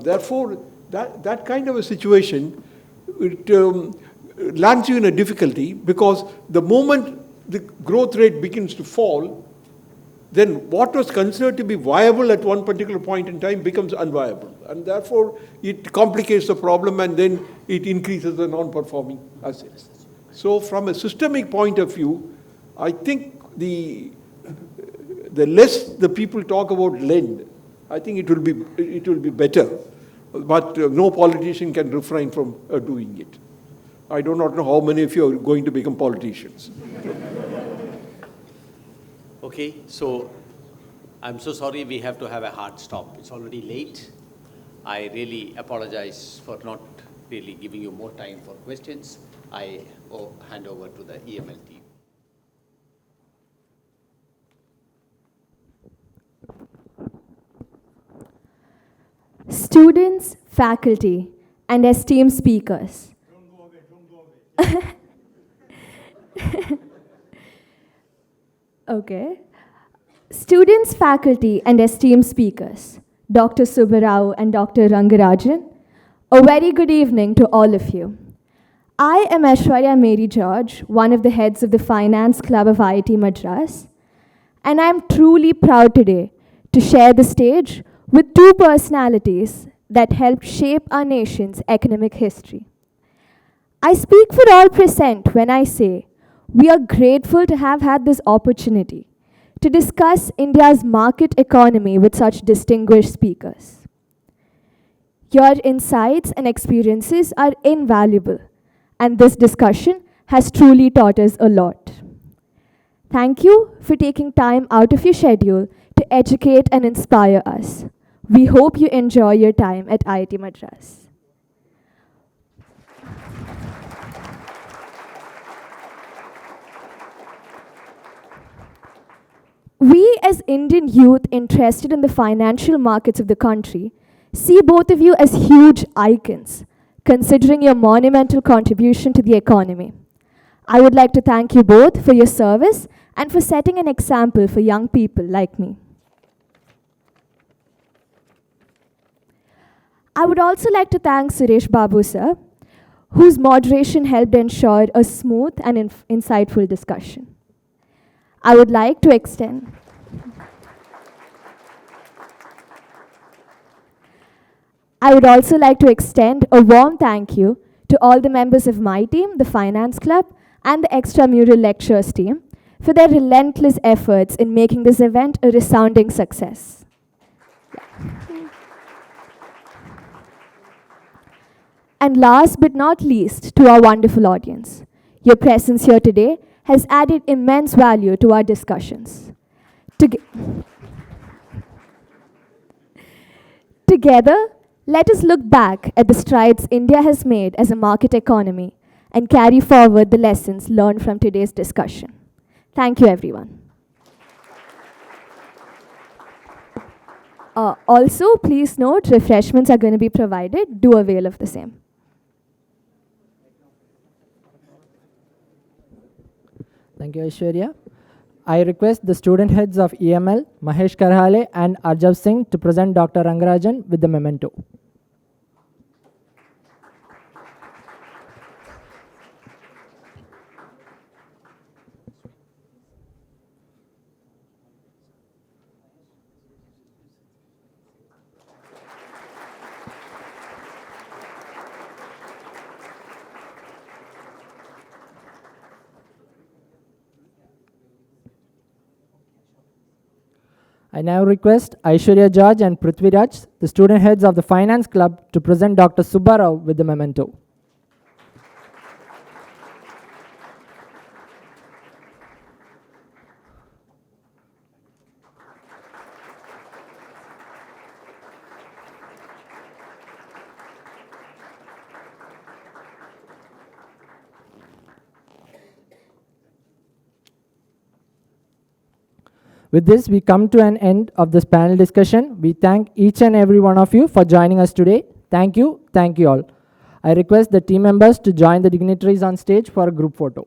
Therefore, that kind of a situation, it lands you in a difficulty, because the moment the growth rate begins to fall, then what was considered to be viable at one particular point in time becomes unviable. And therefore, it complicates the problem, and then it increases the non-performing assets. So from a systemic point of view, I think the less the people talk about lend, I think it will be better. But no politician can refrain from doing it. I do not know how many of you are going to become politicians. Okay, so I'm so sorry we have to have a hard stop. It's already late. I really apologize for not really giving you more time for questions. I hand over to the EML team. Students, faculty, and esteemed speakers. Okay. Students, faculty, and esteemed speakers, Dr. Subba Rao and Dr. Rangarajan, a very good evening to all of you. I am Aishwarya Mary George, one of the heads of the Finance Club of IIT Madras, and I am truly proud today to share the stage with two personalities that helped shape our nation's economic history. I speak for all present when I say we are grateful to have had this opportunity to discuss India's market economy with such distinguished speakers. Your insights and experiences are invaluable, and this discussion has truly taught us a lot. Thank you for taking time out of your schedule to educate and inspire us. We hope you enjoy your time at IIT Madras. We as Indian youth interested in the financial markets of the country see both of you as huge icons, considering your monumental contribution to the economy. I would like to thank you both for your service and for setting an example for young people like me. I would also like to thank Suresh Babu sir, whose moderation helped ensure a smooth and insightful discussion. I would like to extend I would also like to extend a warm thank you to all the members of my team, the Finance Club, and the extra Mural Lectures team for their relentless efforts in making this event a resounding success. And last but not least, to our wonderful audience. Your presence here today has added immense value to our discussions. Together, let us look back at the strides India has made as a market economy and carry forward the lessons learned from today's discussion. Thank you, everyone. Also, please note, refreshments are going to be provided. Do avail of the same. Thank you, Aishwarya. I request the student heads of EML, Mahesh Karhale and Arjav Singh, to present Dr. Rangarajan with the memento. I now request Aishwarya George and Prithviraj, the student heads of the Finance Club, to present Dr. Subba Rao with the memento. With this, we come to an end of this panel discussion. We thank each and every one of you for joining us today. Thank you all. I request the team members to join the dignitaries on stage for a group photo.